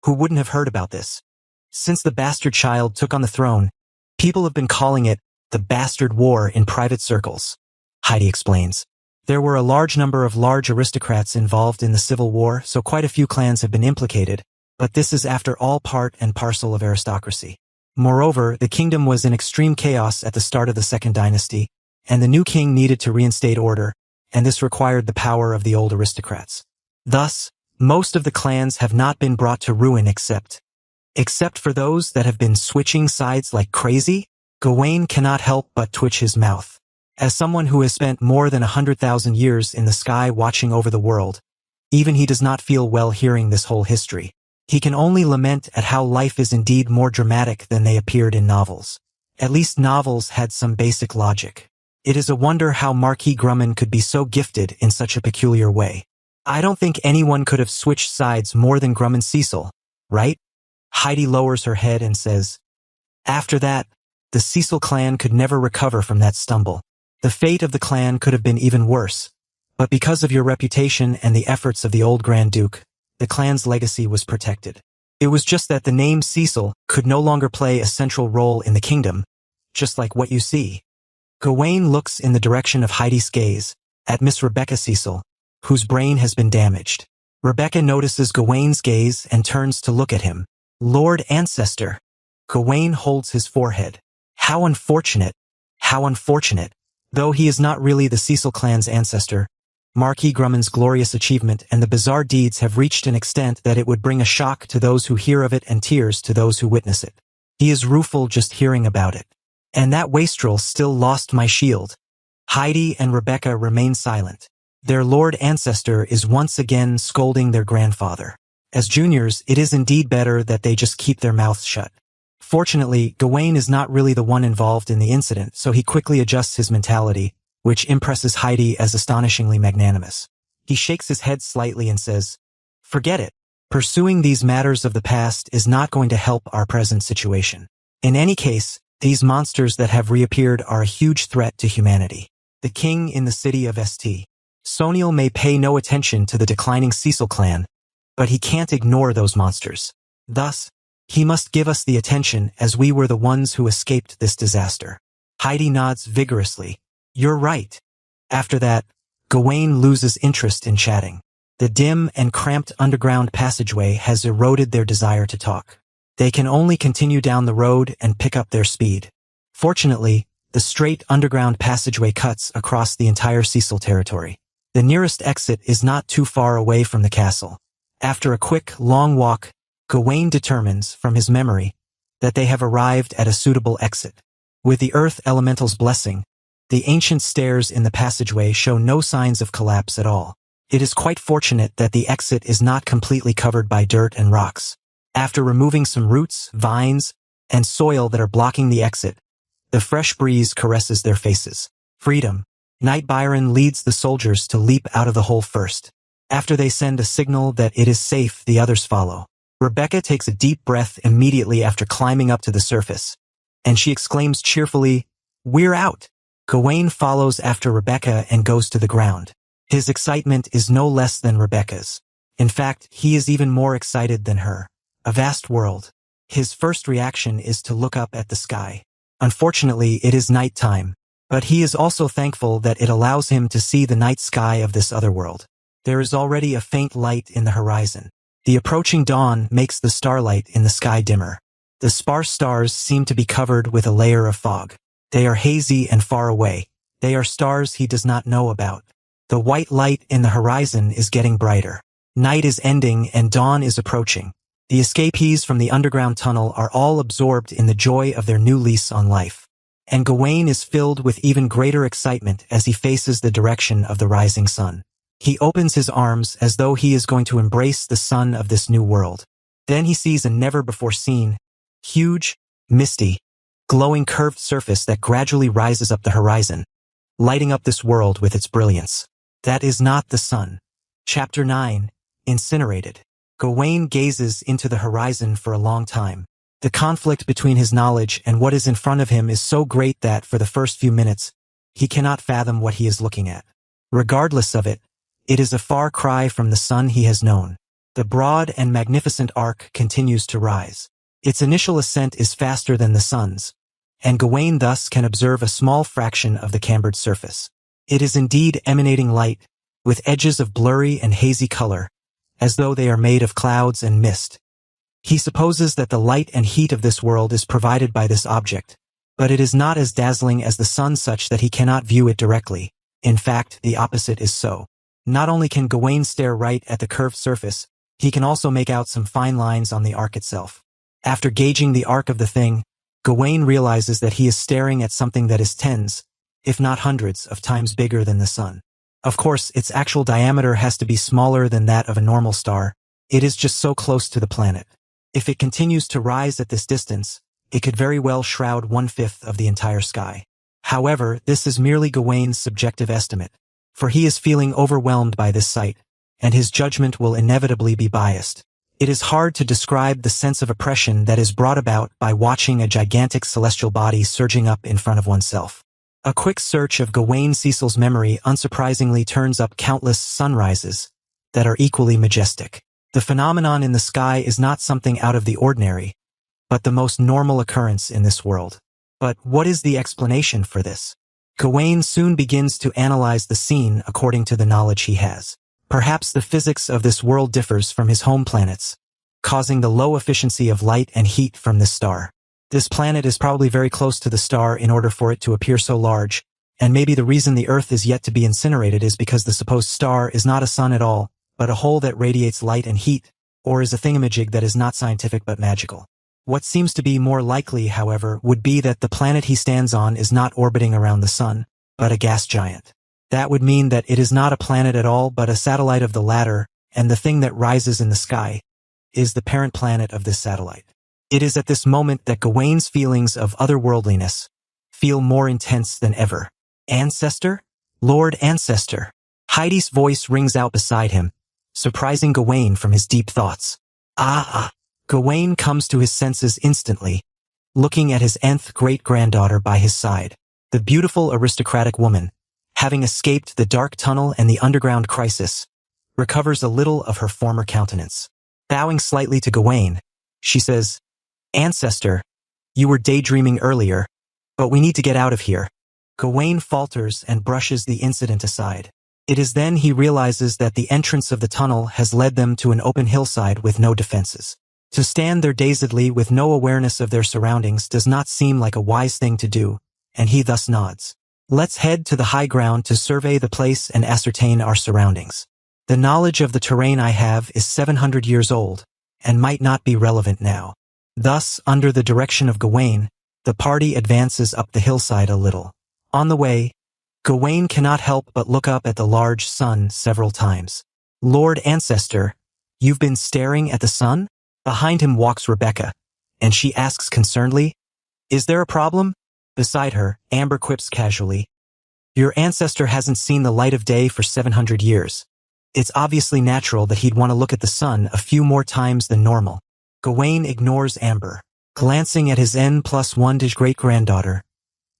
Who wouldn't have heard about this? Since the bastard child took on the throne, people have been calling it the Bastard War in private circles. Heidi explains. There were a large number of large aristocrats involved in the Civil War, so quite a few clans have been implicated, but this is after all part and parcel of aristocracy. Moreover, the kingdom was in extreme chaos at the start of the Second Dynasty, and the new king needed to reinstate order, and this required the power of the old aristocrats. Thus, most of the clans have not been brought to ruin except for those that have been switching sides like crazy. Gawain cannot help but twitch his mouth. As someone who has spent more than 100,000 years in the sky watching over the world, even he does not feel well hearing this whole history. He can only lament at how life is indeed more dramatic than they appeared in novels. At least novels had some basic logic. It is a wonder how Marquis Grumman could be so gifted in such a peculiar way. I don't think anyone could have switched sides more than Grumman Cecil, right? Heidi lowers her head and says, after that, the Cecil clan could never recover from that stumble. The fate of the clan could have been even worse, but because of your reputation and the efforts of the old Grand Duke, the clan's legacy was protected. It was just that the name Cecil could no longer play a central role in the kingdom, just like what you see. Gawain looks in the direction of Heidi's gaze, at Miss Rebecca Cecil, whose brain has been damaged. Rebecca notices Gawain's gaze and turns to look at him. Lord Ancestor. Gawain holds his forehead. How unfortunate. How unfortunate. Though he is not really the Cecil clan's ancestor, Marquis Grumman's glorious achievement and the bizarre deeds have reached an extent that it would bring a shock to those who hear of it and tears to those who witness it. He is rueful just hearing about it. And that wastrel still lost my shield. Heidi and Rebecca remain silent. Their Lord Ancestor is once again scolding their grandfather. As juniors, it is indeed better that they just keep their mouths shut. Fortunately, Gawain is not really the one involved in the incident, so he quickly adjusts his mentality, which impresses Heidi as astonishingly magnanimous. He shakes his head slightly and says, forget it. Pursuing these matters of the past is not going to help our present situation. In any case, these monsters that have reappeared are a huge threat to humanity. The king in the city of St. Soniel may pay no attention to the declining Cecil clan, but he can't ignore those monsters. Thus, he must give us the attention as we were the ones who escaped this disaster. Heidi nods vigorously. You're right. After that, Gawain loses interest in chatting. The dim and cramped underground passageway has eroded their desire to talk. They can only continue down the road and pick up their speed. Fortunately, the straight underground passageway cuts across the entire Cecil territory. The nearest exit is not too far away from the castle. After a quick, long walk, Gawain determines, from his memory, that they have arrived at a suitable exit. With the earth elemental's blessing, the ancient stairs in the passageway show no signs of collapse at all. It is quite fortunate that the exit is not completely covered by dirt and rocks. After removing some roots, vines, and soil that are blocking the exit, the fresh breeze caresses their faces. Freedom. Knight Byron leads the soldiers to leap out of the hole first. After they send a signal that it is safe, the others follow. Rebecca takes a deep breath immediately after climbing up to the surface, and she exclaims cheerfully, "We're out!" Gawain follows after Rebecca and goes to the ground. His excitement is no less than Rebecca's. In fact, he is even more excited than her. A vast world. His first reaction is to look up at the sky. Unfortunately, it is night time, but he is also thankful that it allows him to see the night sky of this other world. There is already a faint light in the horizon. The approaching dawn makes the starlight in the sky dimmer. The sparse stars seem to be covered with a layer of fog. They are hazy and far away. They are stars he does not know about. The white light in the horizon is getting brighter. Night is ending and dawn is approaching. The escapees from the underground tunnel are all absorbed in the joy of their new lease on life. And Gawain is filled with even greater excitement as he faces the direction of the rising sun. He opens his arms as though he is going to embrace the sun of this new world. Then he sees a never-before-seen, huge, misty, glowing curved surface that gradually rises up the horizon, lighting up this world with its brilliance. That is not the sun. Chapter 9. Incinerated. Gawain gazes into the horizon for a long time. The conflict between his knowledge and what is in front of him is so great that, for the first few minutes, he cannot fathom what he is looking at. Regardless of it, it is a far cry from the sun he has known. The broad and magnificent arc continues to rise. Its initial ascent is faster than the sun's, and Gawain thus can observe a small fraction of the cambered surface. It is indeed emanating light, with edges of blurry and hazy color, as though they are made of clouds and mist. He supposes that the light and heat of this world is provided by this object, but it is not as dazzling as the sun such that he cannot view it directly. In fact, the opposite is so. Not only can Gawain stare right at the curved surface, he can also make out some fine lines on the arc itself. After gauging the arc of the thing, Gawain realizes that he is staring at something that is tens, if not hundreds, of times bigger than the sun. Of course, its actual diameter has to be smaller than that of a normal star. It is just so close to the planet. If it continues to rise at this distance, it could very well shroud 1/5 of the entire sky. However, this is merely Gawain's subjective estimate, for he is feeling overwhelmed by this sight, and his judgment will inevitably be biased. It is hard to describe the sense of oppression that is brought about by watching a gigantic celestial body surging up in front of oneself. A quick search of Gawain Cecil's memory unsurprisingly turns up countless sunrises that are equally majestic. The phenomenon in the sky is not something out of the ordinary, but the most normal occurrence in this world. But what is the explanation for this? Gawain soon begins to analyze the scene according to the knowledge he has. Perhaps the physics of this world differs from his home planets, causing the low efficiency of light and heat from this star. This planet is probably very close to the star in order for it to appear so large, and maybe the reason the Earth is yet to be incinerated is because the supposed star is not a sun at all, but a hole that radiates light and heat, or is a thingamajig that is not scientific but magical. What seems to be more likely, however, would be that the planet he stands on is not orbiting around the sun, but a gas giant. That would mean that it is not a planet at all but a satellite of the latter, and the thing that rises in the sky is the parent planet of this satellite. It is at this moment that Gawain's feelings of otherworldliness feel more intense than ever. Ancestor? Lord Ancestor. Heidi's voice rings out beside him, surprising Gawain from his deep thoughts. Gawain comes to his senses instantly, looking at his nth great-granddaughter by his side. The beautiful aristocratic woman, having escaped the dark tunnel and the underground crisis, recovers a little of her former countenance. Bowing slightly to Gawain, she says, "Ancestor, you were daydreaming earlier, but we need to get out of here." Gawain falters and brushes the incident aside. It is then he realizes that the entrance of the tunnel has led them to an open hillside with no defenses. To stand there dazedly with no awareness of their surroundings does not seem like a wise thing to do, and he thus nods. "Let's head to the high ground to survey the place and ascertain our surroundings. The knowledge of the terrain I have is 700 years old, and might not be relevant now." Thus, under the direction of Gawain, the party advances up the hillside a little. On the way, Gawain cannot help but look up at the large sun several times. "Lord Ancestor, you've been staring at the sun?" Behind him walks Rebecca, and she asks concernedly, "Is there a problem?" Beside her, Amber quips casually, "Your ancestor hasn't seen the light of day for 700 years. It's obviously natural that he'd want to look at the sun a few more times than normal." Gawain ignores Amber. Glancing at his N+1 great-granddaughter,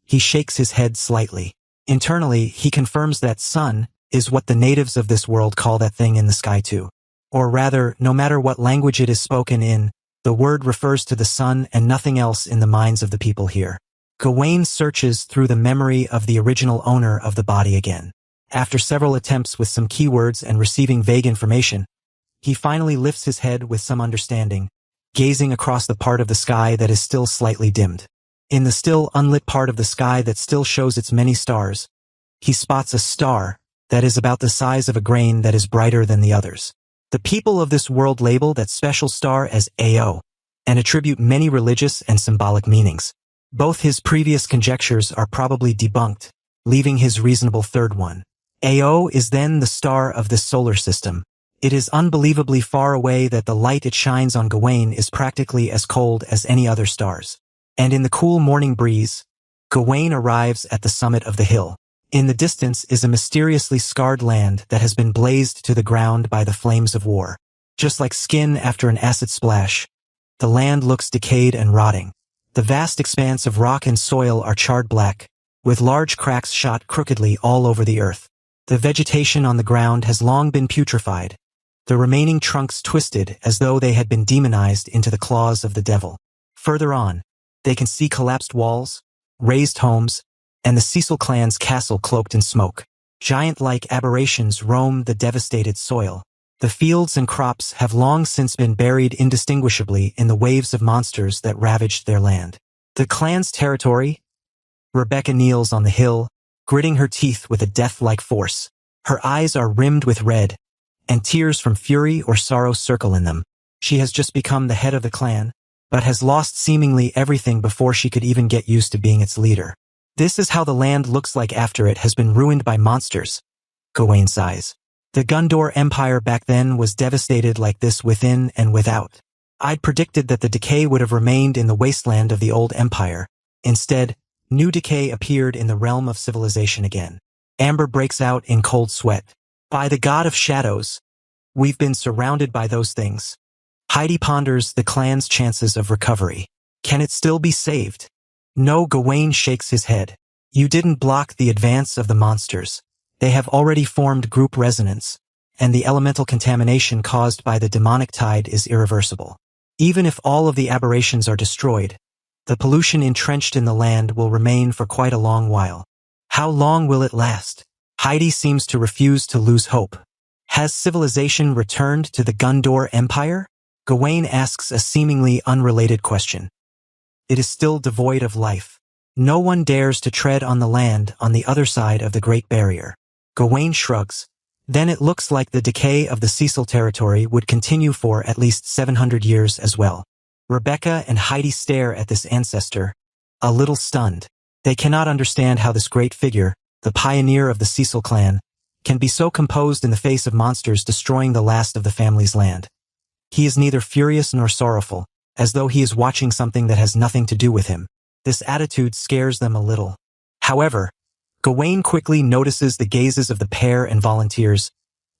he shakes his head slightly. Internally, he confirms that sun is what the natives of this world call that thing in the sky too. Or rather, no matter what language it is spoken in, the word refers to the sun and nothing else in the minds of the people here. Gawain searches through the memory of the original owner of the body again. After several attempts with some keywords and receiving vague information, he finally lifts his head with some understanding, gazing across the part of the sky that is still slightly dimmed. In the still unlit part of the sky that still shows its many stars, he spots a star that is about the size of a grain that is brighter than the others. The people of this world label that special star as AO, and attribute many religious and symbolic meanings. Both his previous conjectures are probably debunked, leaving his reasonable third one. AO is then the star of this solar system. It is unbelievably far away that the light it shines on Gawain is practically as cold as any other stars. And in the cool morning breeze, Gawain arrives at the summit of the hill. In the distance is a mysteriously scarred land that has been blazed to the ground by the flames of war. Just like skin after an acid splash, the land looks decayed and rotting. The vast expanse of rock and soil are charred black, with large cracks shot crookedly all over the earth. The vegetation on the ground has long been putrefied, the remaining trunks twisted as though they had been demonized into the claws of the devil. Further on, they can see collapsed walls, razed homes, and the Cecil clan's castle cloaked in smoke. Giant-like aberrations roam the devastated soil. The fields and crops have long since been buried indistinguishably in the waves of monsters that ravaged their land. The clan's territory? Rebecca kneels on the hill, gritting her teeth with a death-like force. Her eyes are rimmed with red, and tears from fury or sorrow circle in them. She has just become the head of the clan, but has lost seemingly everything before she could even get used to being its leader. This is how the land looks like after it has been ruined by monsters. Gawain sighs. The Gondor Empire back then was devastated like this within and without. I'd predicted that the decay would have remained in the wasteland of the old empire. Instead, new decay appeared in the realm of civilization again. Amber breaks out in cold sweat. By the god of shadows, we've been surrounded by those things. Heidi ponders the clan's chances of recovery. Can it still be saved? No, Gawain shakes his head. You didn't block the advance of the monsters. They have already formed group resonance, and the elemental contamination caused by the demonic tide is irreversible. Even if all of the aberrations are destroyed, the pollution entrenched in the land will remain for quite a long while. How long will it last? Heidi seems to refuse to lose hope. Has civilization returned to the Gondor Empire? Gawain asks a seemingly unrelated question. It is still devoid of life. No one dares to tread on the land on the other side of the Great Barrier. Gawain shrugs. Then it looks like the decay of the Cecil territory would continue for at least 700 years as well. Rebecca and Heidi stare at this ancestor, a little stunned. They cannot understand how this great figure, the pioneer of the Cecil clan, can be so composed in the face of monsters destroying the last of the family's land. He is neither furious nor sorrowful, as though he is watching something that has nothing to do with him. This attitude scares them a little. However, Gawain quickly notices the gazes of the pair and volunteers.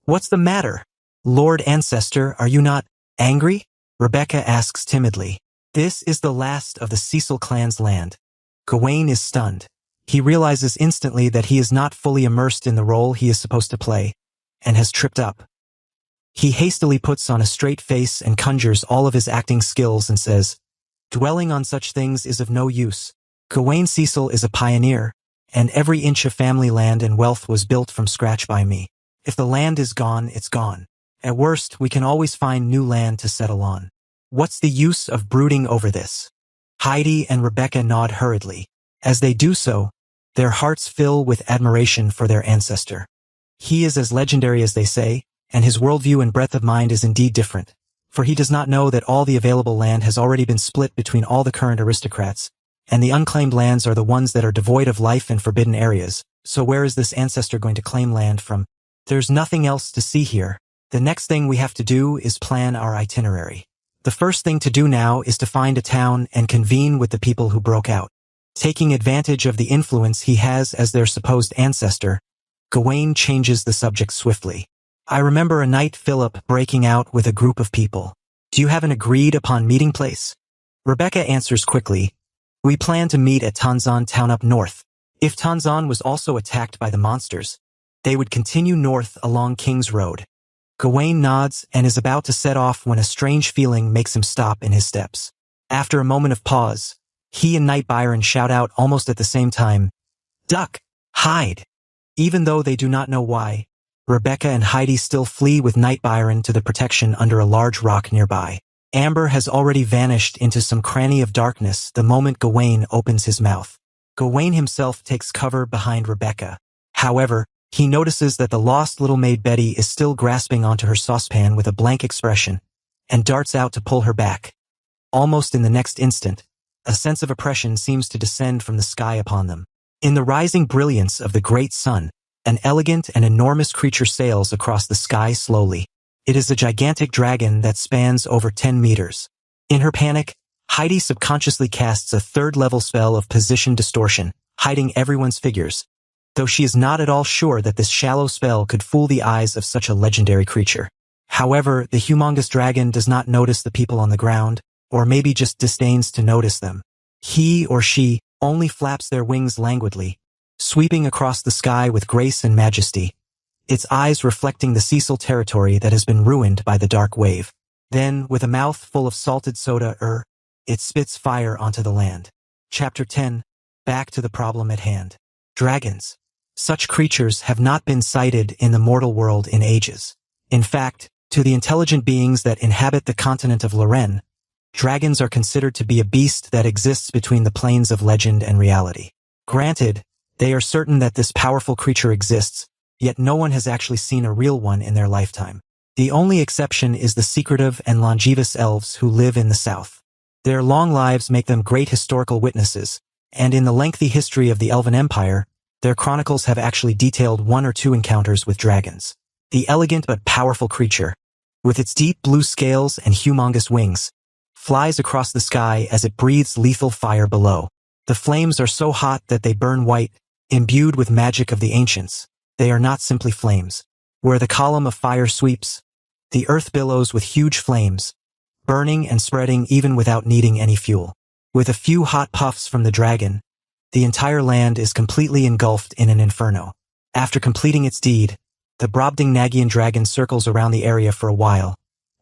What's the matter? Lord Ancestor, are you not angry? Rebecca asks timidly. This is the last of the Cecil clan's land. Gawain is stunned. He realizes instantly that he is not fully immersed in the role he is supposed to play, and has tripped up. He hastily puts on a straight face and conjures all of his acting skills and says, "Dwelling on such things is of no use. Gawain Cecil is a pioneer, and every inch of family land and wealth was built from scratch by me. If the land is gone, it's gone. At worst, we can always find new land to settle on. What's the use of brooding over this?" Heidi and Rebecca nod hurriedly. As they do so, their hearts fill with admiration for their ancestor. He is as legendary as they say, and his worldview and breadth of mind is indeed different. for he does not know that all the available land has already been split between all the current aristocrats, and the unclaimed lands are the ones that are devoid of life and forbidden areas. So where is this ancestor going to claim land from? There's nothing else to see here. The next thing we have to do is plan our itinerary. The first thing to do now is to find a town and convene with the people who broke out. Taking advantage of the influence he has as their supposed ancestor, Gawain changes the subject swiftly. I remember a night Philip breaking out with a group of people. Do you have an agreed upon meeting place? Rebecca answers quickly. We plan to meet at Tanzan town up north. If Tanzan was also attacked by the monsters, they would continue north along King's Road. Gawain nods and is about to set off when a strange feeling makes him stop in his steps. After a moment of pause, he and Knight Byron shout out almost at the same time, "Duck! Hide!" Even though they do not know why, Rebecca and Heidi still flee with Knight Byron to the protection under a large rock nearby. Amber has already vanished into some cranny of darkness the moment Gawain opens his mouth. Gawain himself takes cover behind Rebecca. However, he notices that the lost little maid Betty is still grasping onto her saucepan with a blank expression, and darts out to pull her back. Almost in the next instant, a sense of oppression seems to descend from the sky upon them. In the rising brilliance of the great sun, an elegant and enormous creature sails across the sky slowly. It is a gigantic dragon that spans over 10 meters. In her panic, Heidi subconsciously casts a third-level spell of position distortion, hiding everyone's figures, though she is not at all sure that this shallow spell could fool the eyes of such a legendary creature. However, the humongous dragon does not notice the people on the ground, or maybe just disdains to notice them. He or she only flaps their wings languidly, sweeping across the sky with grace and majesty, its eyes reflecting the Cecil territory that has been ruined by the dark wave. Then, with a mouth full of salted soda, it spits fire onto the land. Chapter 10. Back to the problem at hand. Dragons. Such creatures have not been sighted in the mortal world in ages. In fact, to the intelligent beings that inhabit the continent of Lorraine, dragons are considered to be a beast that exists between the planes of legend and reality. Granted, they are certain that this powerful creature exists, yet no one has actually seen a real one in their lifetime. The only exception is the secretive and longevous elves who live in the south. Their long lives make them great historical witnesses, and in the lengthy history of the Elven Empire, their chronicles have actually detailed 1 or 2 encounters with dragons. The elegant but powerful creature, with its deep blue scales and humongous wings, flies across the sky as it breathes lethal fire below. The flames are so hot that they burn white, imbued with magic of the ancients. They are not simply flames. Where the column of fire sweeps, the earth billows with huge flames, burning and spreading even without needing any fuel. With a few hot puffs from the dragon, the entire land is completely engulfed in an inferno. After completing its deed, the Brobdingnagian dragon circles around the area for a while,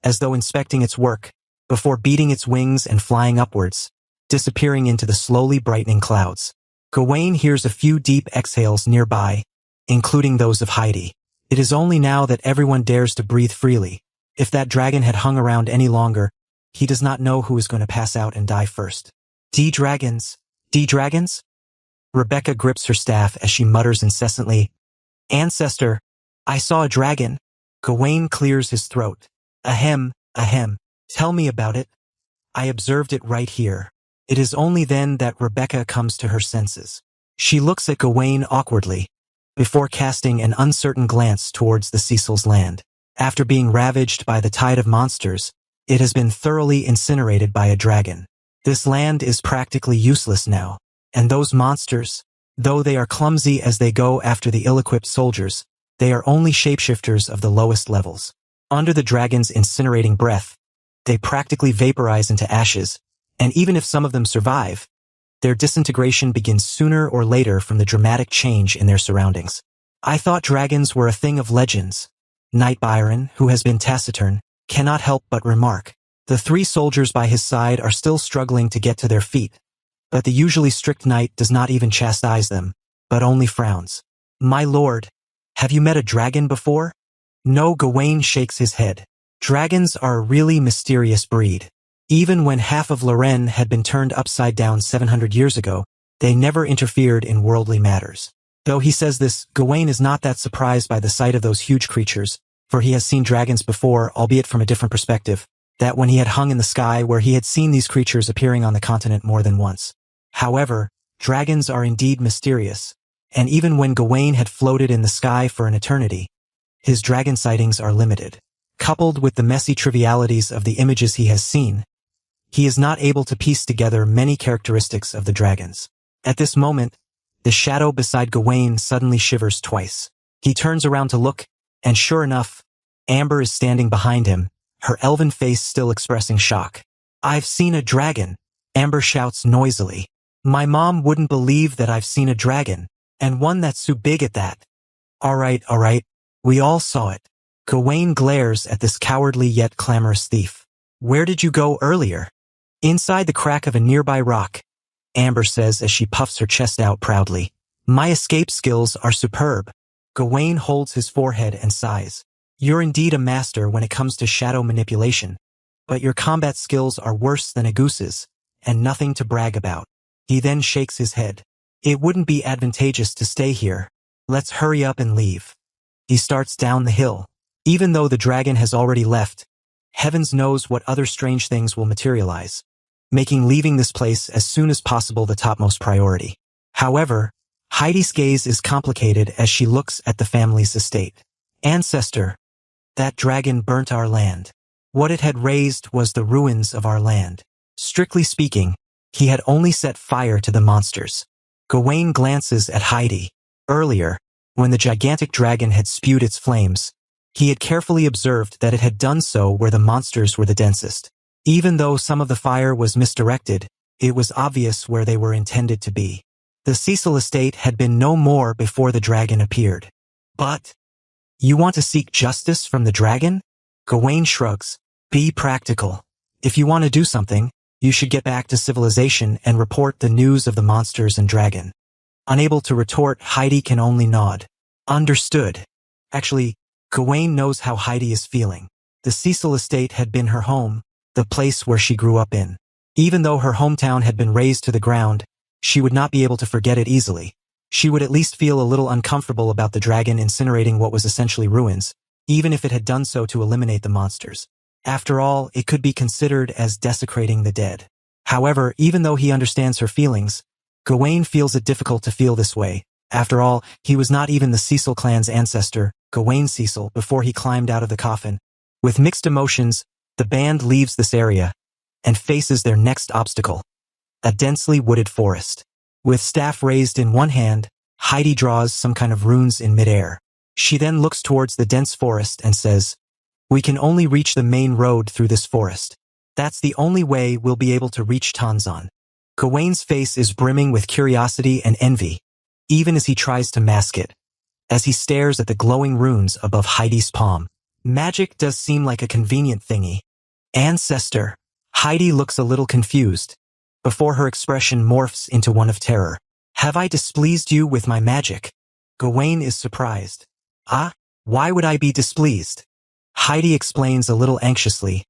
as though inspecting its work, before beating its wings and flying upwards, disappearing into the slowly brightening clouds. Gawain hears a few deep exhales nearby, including those of Heidi. It is only now that everyone dares to breathe freely. If that dragon had hung around any longer, he does not know who is going to pass out and die first. D-dragons! D-dragons? Rebecca grips her staff as she mutters incessantly, "Ancestor, I saw a dragon." Gawain clears his throat. Ahem, ahem. Tell me about it. I observed it right here. It is only then that Rebecca comes to her senses. She looks at Gawain awkwardly, before casting an uncertain glance towards the Cecil's land. After being ravaged by the tide of monsters, it has been thoroughly incinerated by a dragon. This land is practically useless now, and those monsters, though they are clumsy as they go after the ill-equipped soldiers, they are only shapeshifters of the lowest levels. Under the dragon's incinerating breath, they practically vaporize into ashes, and even if some of them survive, their disintegration begins sooner or later from the dramatic change in their surroundings. I thought dragons were a thing of legends. Knight Byron, who has been taciturn, cannot help but remark. The 3 soldiers by his side are still struggling to get to their feet, but the usually strict knight does not even chastise them, but only frowns. My lord, have you met a dragon before? No, Gawain shakes his head. Dragons are a really mysterious breed. Even when half of Lorraine had been turned upside down 700 years ago, they never interfered in worldly matters. Though he says this, Gawain is not that surprised by the sight of those huge creatures, for he has seen dragons before, albeit from a different perspective. that when he had hung in the sky where he had seen these creatures appearing on the continent more than once. However, dragons are indeed mysterious, and even when Gawain had floated in the sky for an eternity, his dragon sightings are limited. Coupled with the messy trivialities of the images he has seen, he is not able to piece together many characteristics of the dragons. At this moment, the shadow beside Gawain suddenly shivers twice. He turns around to look, and sure enough, Amber is standing behind him, her elven face still expressing shock. "I've seen a dragon," Amber shouts noisily. "My mom wouldn't believe that I've seen a dragon, and one that's so big at that." All right, we all saw it." Gawain glares at this cowardly yet clamorous thief. "Where did you go earlier?" "Inside the crack of a nearby rock," Amber says as she puffs her chest out proudly. "My escape skills are superb." Gawain holds his forehead and sighs. "You're indeed a master when it comes to shadow manipulation, but your combat skills are worse than a goose's, and nothing to brag about." He then shakes his head. "It wouldn't be advantageous to stay here. Let's hurry up and leave." He starts down the hill. Even though the dragon has already left, heavens knows what other strange things will materialize, making leaving this place as soon as possible the topmost priority. However, Heidi's gaze is complicated as she looks at the family's estate. "Ancestor, that dragon burnt our land. What it had raised was the ruins of our land. Strictly speaking, he had only set fire to the monsters." Gawain glances at Heidi. Earlier, when the gigantic dragon had spewed its flames, he had carefully observed that it had done so where the monsters were the densest. Even though some of the fire was misdirected, it was obvious where they were intended to be. The Cecil estate had been no more before the dragon appeared. "But you want to seek justice from the dragon?" Gawain shrugs. "Be practical. If you want to do something, you should get back to civilization and report the news of the monsters and dragon." Unable to retort, Heidi can only nod. "Understood." Actually, Gawain knows how Heidi is feeling. The Cecil estate had been her home, the place where she grew up in. Even though her hometown had been razed to the ground, she would not be able to forget it easily. She would at least feel a little uncomfortable about the dragon incinerating what was essentially ruins, even if it had done so to eliminate the monsters. After all, it could be considered as desecrating the dead. However, even though he understands her feelings, Gawain feels it difficult to feel this way. After all, he was not even the Cecil clan's ancestor, Gawain Cecil, before he climbed out of the coffin. With mixed emotions, the band leaves this area and faces their next obstacle, a densely wooded forest. With staff raised in one hand, Heidi draws some kind of runes in midair. She then looks towards the dense forest and says, "We can only reach the main road through this forest. That's the only way we'll be able to reach Tanzan." Gawain's face is brimming with curiosity and envy, even as he tries to mask it, as he stares at the glowing runes above Heidi's palm. Magic does seem like a convenient thingy. "Ancestor." Heidi looks a little confused, before her expression morphs into one of terror. "Have I displeased you with my magic?" Gawain is surprised. "Ah, why would I be displeased?" Heidi explains a little anxiously.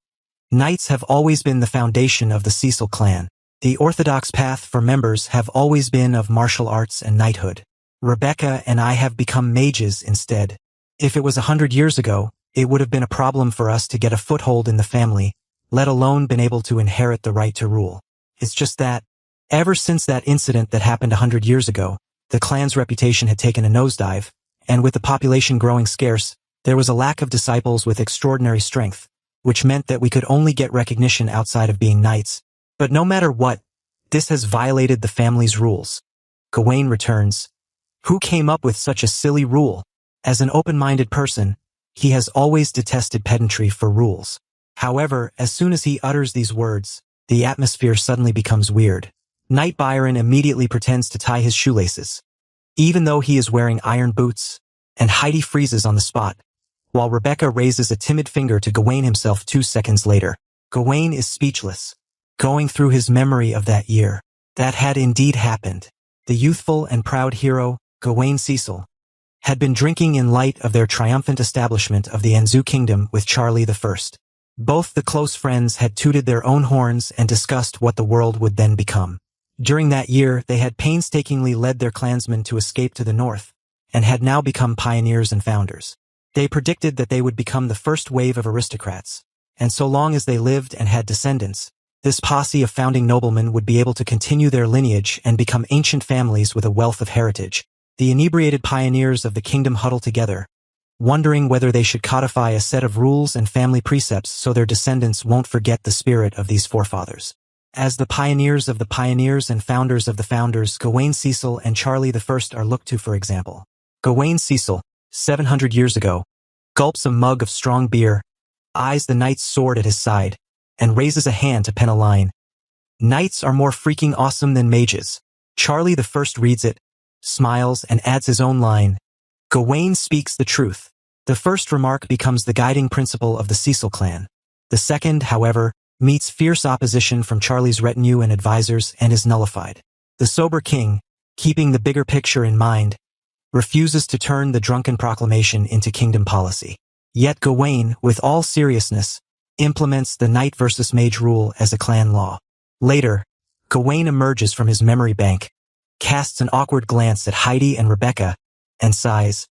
"Knights have always been the foundation of the Cecil clan. The orthodox path for members have always been of martial arts and knighthood. Rebecca and I have become mages instead. If it was 100 years ago, it would have been a problem for us to get a foothold in the family, let alone been able to inherit the right to rule. It's just that, ever since that incident that happened 100 years ago, the clan's reputation had taken a nosedive, and with the population growing scarce, there was a lack of disciples with extraordinary strength, which meant that we could only get recognition outside of being knights. But no matter what, this has violated the family's rules." Gawain returns. Who came up with such a silly rule? As an open-minded person, he has always detested pedantry for rules. However, as soon as he utters these words, the atmosphere suddenly becomes weird. Knight Byron immediately pretends to tie his shoelaces, even though he is wearing iron boots, and Heidi freezes on the spot, while Rebecca raises a timid finger to Gawain himself 2 seconds later. Gawain is speechless, going through his memory of that year. That had indeed happened. The youthful and proud hero, Gawain Cecil, had been drinking in light of their triumphant establishment of the Anzu kingdom with Charlie I. Both the close friends had tooted their own horns and discussed what the world would then become. During that year, they had painstakingly led their clansmen to escape to the north, and had now become pioneers and founders. They predicted that they would become the first wave of aristocrats, and so long as they lived and had descendants, this posse of founding noblemen would be able to continue their lineage and become ancient families with a wealth of heritage. The inebriated pioneers of the kingdom huddle together, wondering whether they should codify a set of rules and family precepts so their descendants won't forget the spirit of these forefathers. As the pioneers of the pioneers and founders of the founders, Gawain Cecil and Charlie I are looked to for example. Gawain Cecil, 700 years ago, gulps a mug of strong beer, eyes the knight's sword at his side, and raises a hand to pen a line. Knights are more freaking awesome than mages. Charlie I reads it, smiles, and adds his own line. Gawain speaks the truth. The first remark becomes the guiding principle of the Cecil clan. The second, however, meets fierce opposition from Charlie's retinue and advisors and is nullified. The sober king, keeping the bigger picture in mind, refuses to turn the drunken proclamation into kingdom policy. Yet Gawain, with all seriousness, implements the knight versus mage rule as a clan law. Later, Gawain emerges from his memory bank, casts an awkward glance at Heidi and Rebecca, and sighs.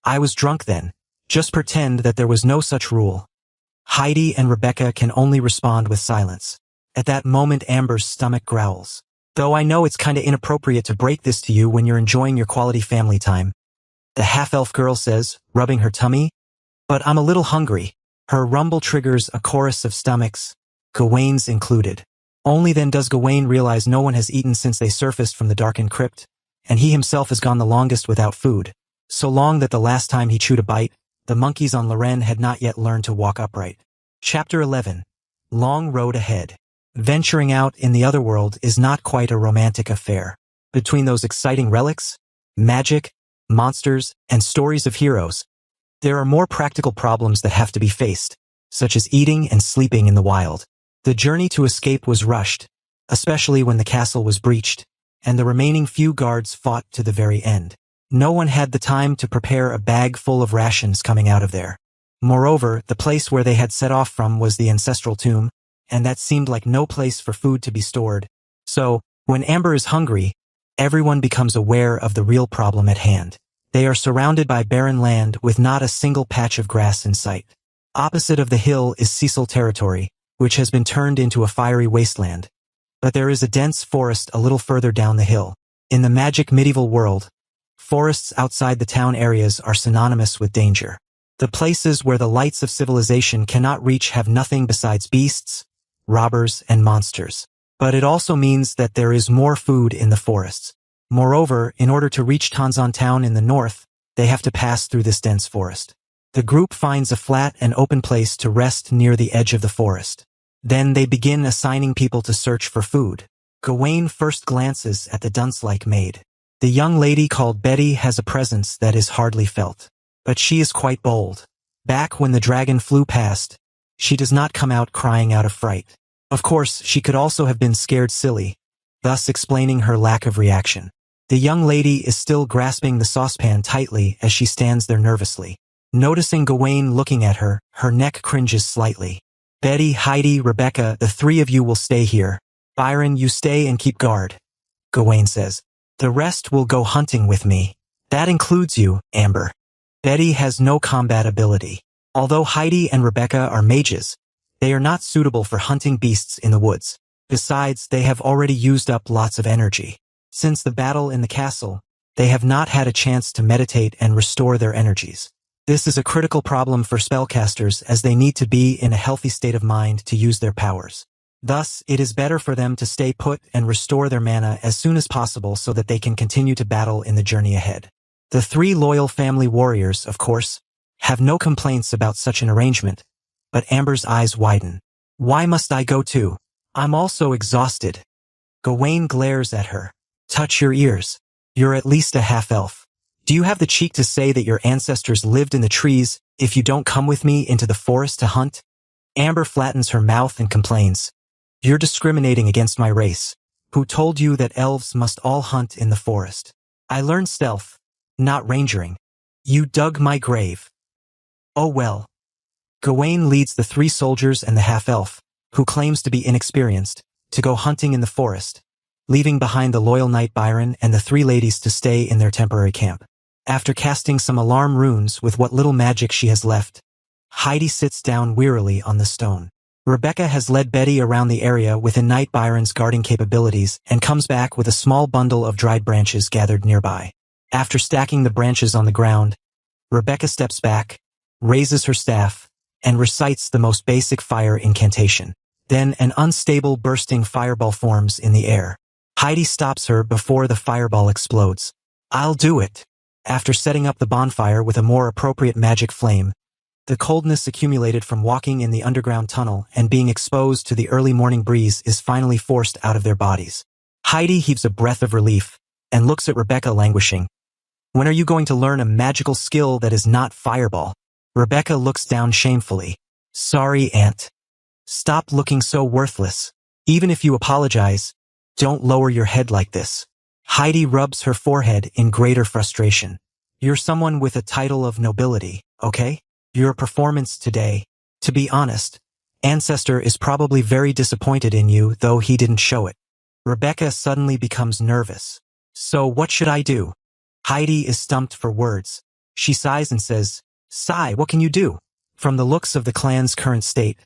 I was drunk then. Just pretend that there was no such rule. Heidi and Rebecca can only respond with silence. At that moment Amber's stomach growls. Though I know it's kinda inappropriate to break this to you when you're enjoying your quality family time. The half-elf girl says, rubbing her tummy. But I'm a little hungry. Her rumble triggers a chorus of stomachs, Gawain's included. Only then does Gawain realize no one has eaten since they surfaced from the darkened crypt, and he himself has gone the longest without food. So long that the last time he chewed a bite, the monkeys on Loren had not yet learned to walk upright. Chapter 11. Long Road Ahead. Venturing out in the other world is not quite a romantic affair. Between those exciting relics, magic, monsters, and stories of heroes, there are more practical problems that have to be faced, such as eating and sleeping in the wild. The journey to escape was rushed, especially when the castle was breached, and the remaining few guards fought to the very end. No one had the time to prepare a bag full of rations coming out of there. Moreover, the place where they had set off from was the ancestral tomb, and that seemed like no place for food to be stored. So, when Amber is hungry, everyone becomes aware of the real problem at hand. They are surrounded by barren land with not a single patch of grass in sight. Opposite of the hill is Cecil territory, which has been turned into a fiery wasteland. But there is a dense forest a little further down the hill. In the magic medieval world, forests outside the town areas are synonymous with danger. The places where the lights of civilization cannot reach have nothing besides beasts, robbers, and monsters. But it also means that there is more food in the forests. Moreover, in order to reach Tanzan town in the north, they have to pass through this dense forest. The group finds a flat and open place to rest near the edge of the forest. Then they begin assigning people to search for food. Gawain first glances at the dunce-like maid. The young lady called Betty has a presence that is hardly felt. But she is quite bold. Back when the dragon flew past, she does not come out crying out of fright. Of course, she could also have been scared silly, thus explaining her lack of reaction. The young lady is still grasping the saucepan tightly as she stands there nervously. Noticing Gawain looking at her, her neck cringes slightly. Betty, Heidi, Rebecca, the three of you will stay here. Byron, you stay and keep guard, Gawain says. The rest will go hunting with me. That includes you, Amber. Betty has no combat ability. Although Heidi and Rebecca are mages, they are not suitable for hunting beasts in the woods. Besides, they have already used up lots of energy. Since the battle in the castle, they have not had a chance to meditate and restore their energies. This is a critical problem for spellcasters as they need to be in a healthy state of mind to use their powers. Thus, it is better for them to stay put and restore their mana as soon as possible so that they can continue to battle in the journey ahead. The three loyal family warriors, of course, have no complaints about such an arrangement, but Amber's eyes widen. Why must I go too? I'm also exhausted. Gawain glares at her. Touch your ears. You're at least a half-elf. Do you have the cheek to say that your ancestors lived in the trees if you don't come with me into the forest to hunt? Amber flattens her mouth and complains. You're discriminating against my race. Who told you that elves must all hunt in the forest? I learned stealth, not rangering. You dug my grave. Oh well. Gawain leads the three soldiers and the half-elf, who claims to be inexperienced, to go hunting in the forest, leaving behind the loyal knight Byron and the three ladies to stay in their temporary camp. After casting some alarm runes with what little magic she has left, Heidi sits down wearily on the stone. Rebecca has led Betty around the area within Night Byron's guarding capabilities and comes back with a small bundle of dried branches gathered nearby. After stacking the branches on the ground, Rebecca steps back, raises her staff, and recites the most basic fire incantation. Then an unstable bursting fireball forms in the air. Heidi stops her before the fireball explodes. "I'll do it." After setting up the bonfire with a more appropriate magic flame, the coldness accumulated from walking in the underground tunnel and being exposed to the early morning breeze is finally forced out of their bodies. Heidi heaves a breath of relief and looks at Rebecca languishing. "When are you going to learn a magical skill that is not fireball?" Rebecca looks down shamefully. "Sorry, Aunt. Stop looking so worthless. Even if you apologize, don't lower your head like this." Heidi rubs her forehead in greater frustration. "You're someone with a title of nobility, okay? Your performance today, to be honest, Ancestor is probably very disappointed in you, though he didn't show it." Rebecca suddenly becomes nervous. "So what should I do?" Heidi is stumped for words. She sighs and says, "Sigh, what can you do? From the looks of the clan's current state,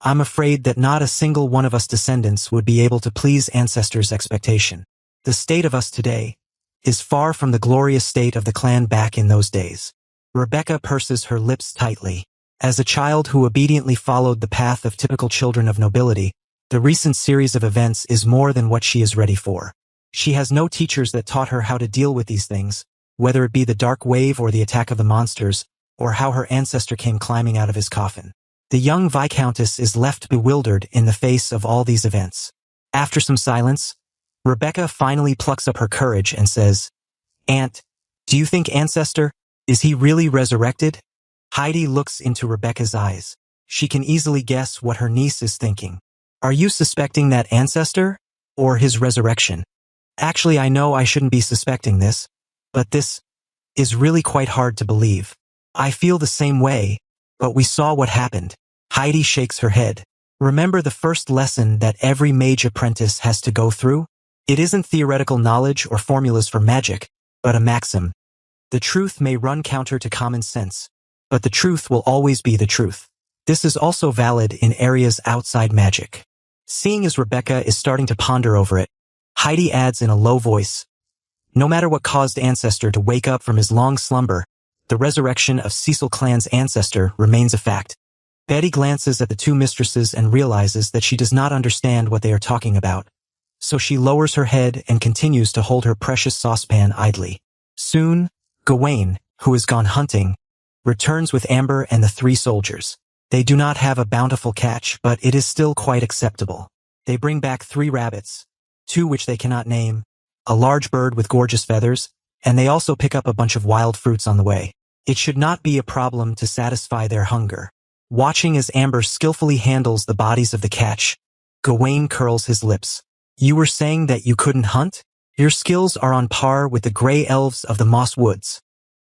I'm afraid that not a single one of us descendants would be able to please Ancestor's expectation. The state of us today is far from the glorious state of the clan back in those days." Rebecca purses her lips tightly. As a child who obediently followed the path of typical children of nobility, the recent series of events is more than what she is ready for. She has no teachers that taught her how to deal with these things, whether it be the dark wave or the attack of the monsters, or how her ancestor came climbing out of his coffin. The young Viscountess is left bewildered in the face of all these events. After some silence, Rebecca finally plucks up her courage and says, "Aunt, do you think Ancestor, is he really resurrected?" Heidi looks into Rebecca's eyes. She can easily guess what her niece is thinking. "Are you suspecting that Ancestor, or his resurrection?" "Actually, I know I shouldn't be suspecting this, but this is really quite hard to believe. I feel the same way, but we saw what happened." Heidi shakes her head. "Remember the first lesson that every mage apprentice has to go through? It isn't theoretical knowledge or formulas for magic, but a maxim. The truth may run counter to common sense, but the truth will always be the truth. This is also valid in areas outside magic." Seeing as Rebecca is starting to ponder over it, Heidi adds in a low voice, "No matter what caused Ancestor to wake up from his long slumber, the resurrection of Cecil Clan's ancestor remains a fact." Betty glances at the two mistresses and realizes that she does not understand what they are talking about, so she lowers her head and continues to hold her precious saucepan idly. Soon, Gawain, who has gone hunting, returns with Amber and the three soldiers. They do not have a bountiful catch, but it is still quite acceptable. They bring back 3 rabbits, 2 which they cannot name, a large bird with gorgeous feathers, and they also pick up a bunch of wild fruits on the way. It should not be a problem to satisfy their hunger. Watching as Amber skillfully handles the bodies of the catch, Gawain curls his lips. "You were saying that you couldn't hunt? Your skills are on par with the gray elves of the Moss Woods."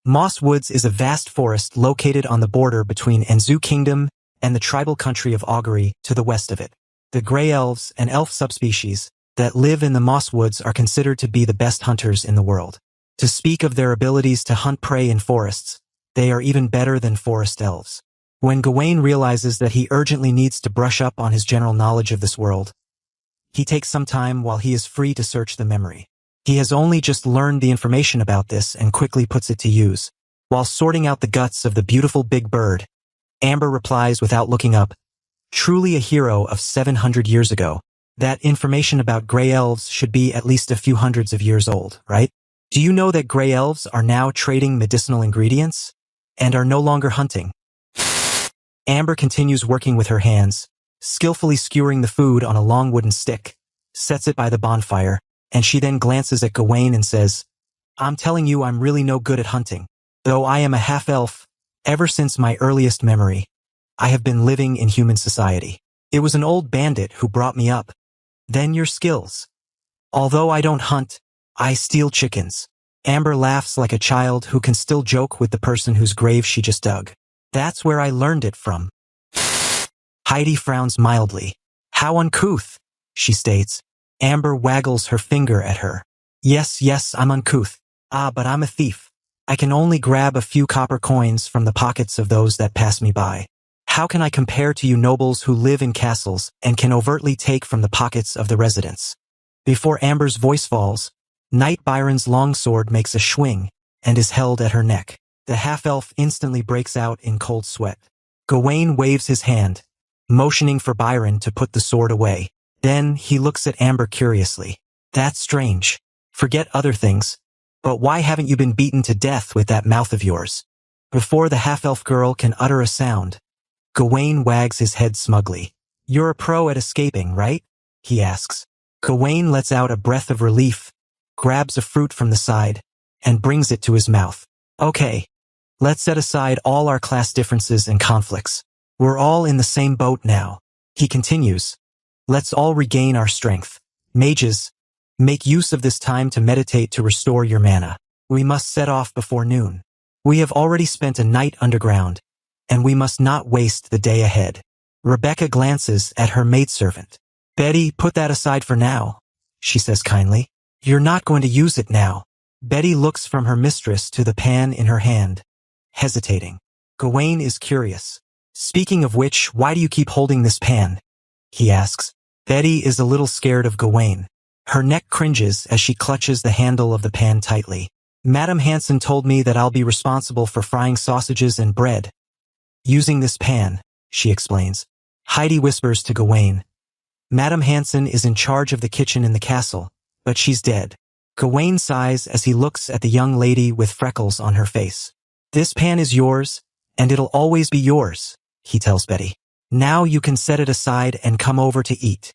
Moss Woods is a vast forest located on the border between Enzu Kingdom and the tribal country of Augury to the west of it. The gray elves, an elf subspecies, that live in the Moss Woods are considered to be the best hunters in the world. To speak of their abilities to hunt prey in forests, they are even better than forest elves. When Gawain realizes that he urgently needs to brush up on his general knowledge of this world, he takes some time while he is free to search the memory. He has only just learned the information about this and quickly puts it to use. While sorting out the guts of the beautiful big bird, Amber replies without looking up, "Truly a hero of 700 years ago. That information about gray elves should be at least a few hundreds of years old, right? Do you know that gray elves are now trading medicinal ingredients and are no longer hunting?" Amber continues working with her hands, skillfully skewering the food on a long wooden stick, sets it by the bonfire, and she then glances at Gawain and says, "I'm telling you I'm really no good at hunting. Though I am a half-elf, ever since my earliest memory, I have been living in human society. It was an old bandit who brought me up. Then your skills. Although I don't hunt, I steal chickens." Amber laughs like a child who can still joke with the person whose grave she just dug. "That's where I learned it from." Heidi frowns mildly. "How uncouth," she states. Amber waggles her finger at her. Yes, I'm uncouth. But I'm a thief. I can only grab a few copper coins from the pockets of those that pass me by." How can I compare to you nobles who live in castles and can overtly take from the pockets of the residents? Before Amber's voice falls, Knight Byron's longsword makes a swing and is held at her neck. The half-elf instantly breaks out in cold sweat. Gawain waves his hand, motioning for Byron to put the sword away. Then he looks at Amber curiously. That's strange. Forget other things, but why haven't you been beaten to death with that mouth of yours? Before the half-elf girl can utter a sound, Gawain wags his head smugly. You're a pro at escaping, right? He asks. Gawain lets out a breath of relief, grabs a fruit from the side, and brings it to his mouth. Okay, let's set aside all our class differences and conflicts. We're all in the same boat now. He continues. Let's all regain our strength. Mages, make use of this time to meditate to restore your mana. We must set off before noon. We have already spent a night underground, and we must not waste the day ahead. Rebecca glances at her maidservant. Betty, put that aside for now, she says kindly. You're not going to use it now. Betty looks from her mistress to the pan in her hand, hesitating. Gawain is curious. Speaking of which, why do you keep holding this pan? He asks. Betty is a little scared of Gawain. Her neck cringes as she clutches the handle of the pan tightly. Madame Hanson told me that I'll be responsible for frying sausages and bread. Using this pan, she explains. Heidi whispers to Gawain. Madame Hanson is in charge of the kitchen in the castle, but she's dead. Gawain sighs as he looks at the young lady with freckles on her face. This pan is yours, and it'll always be yours, he tells Betty. Now you can set it aside and come over to eat.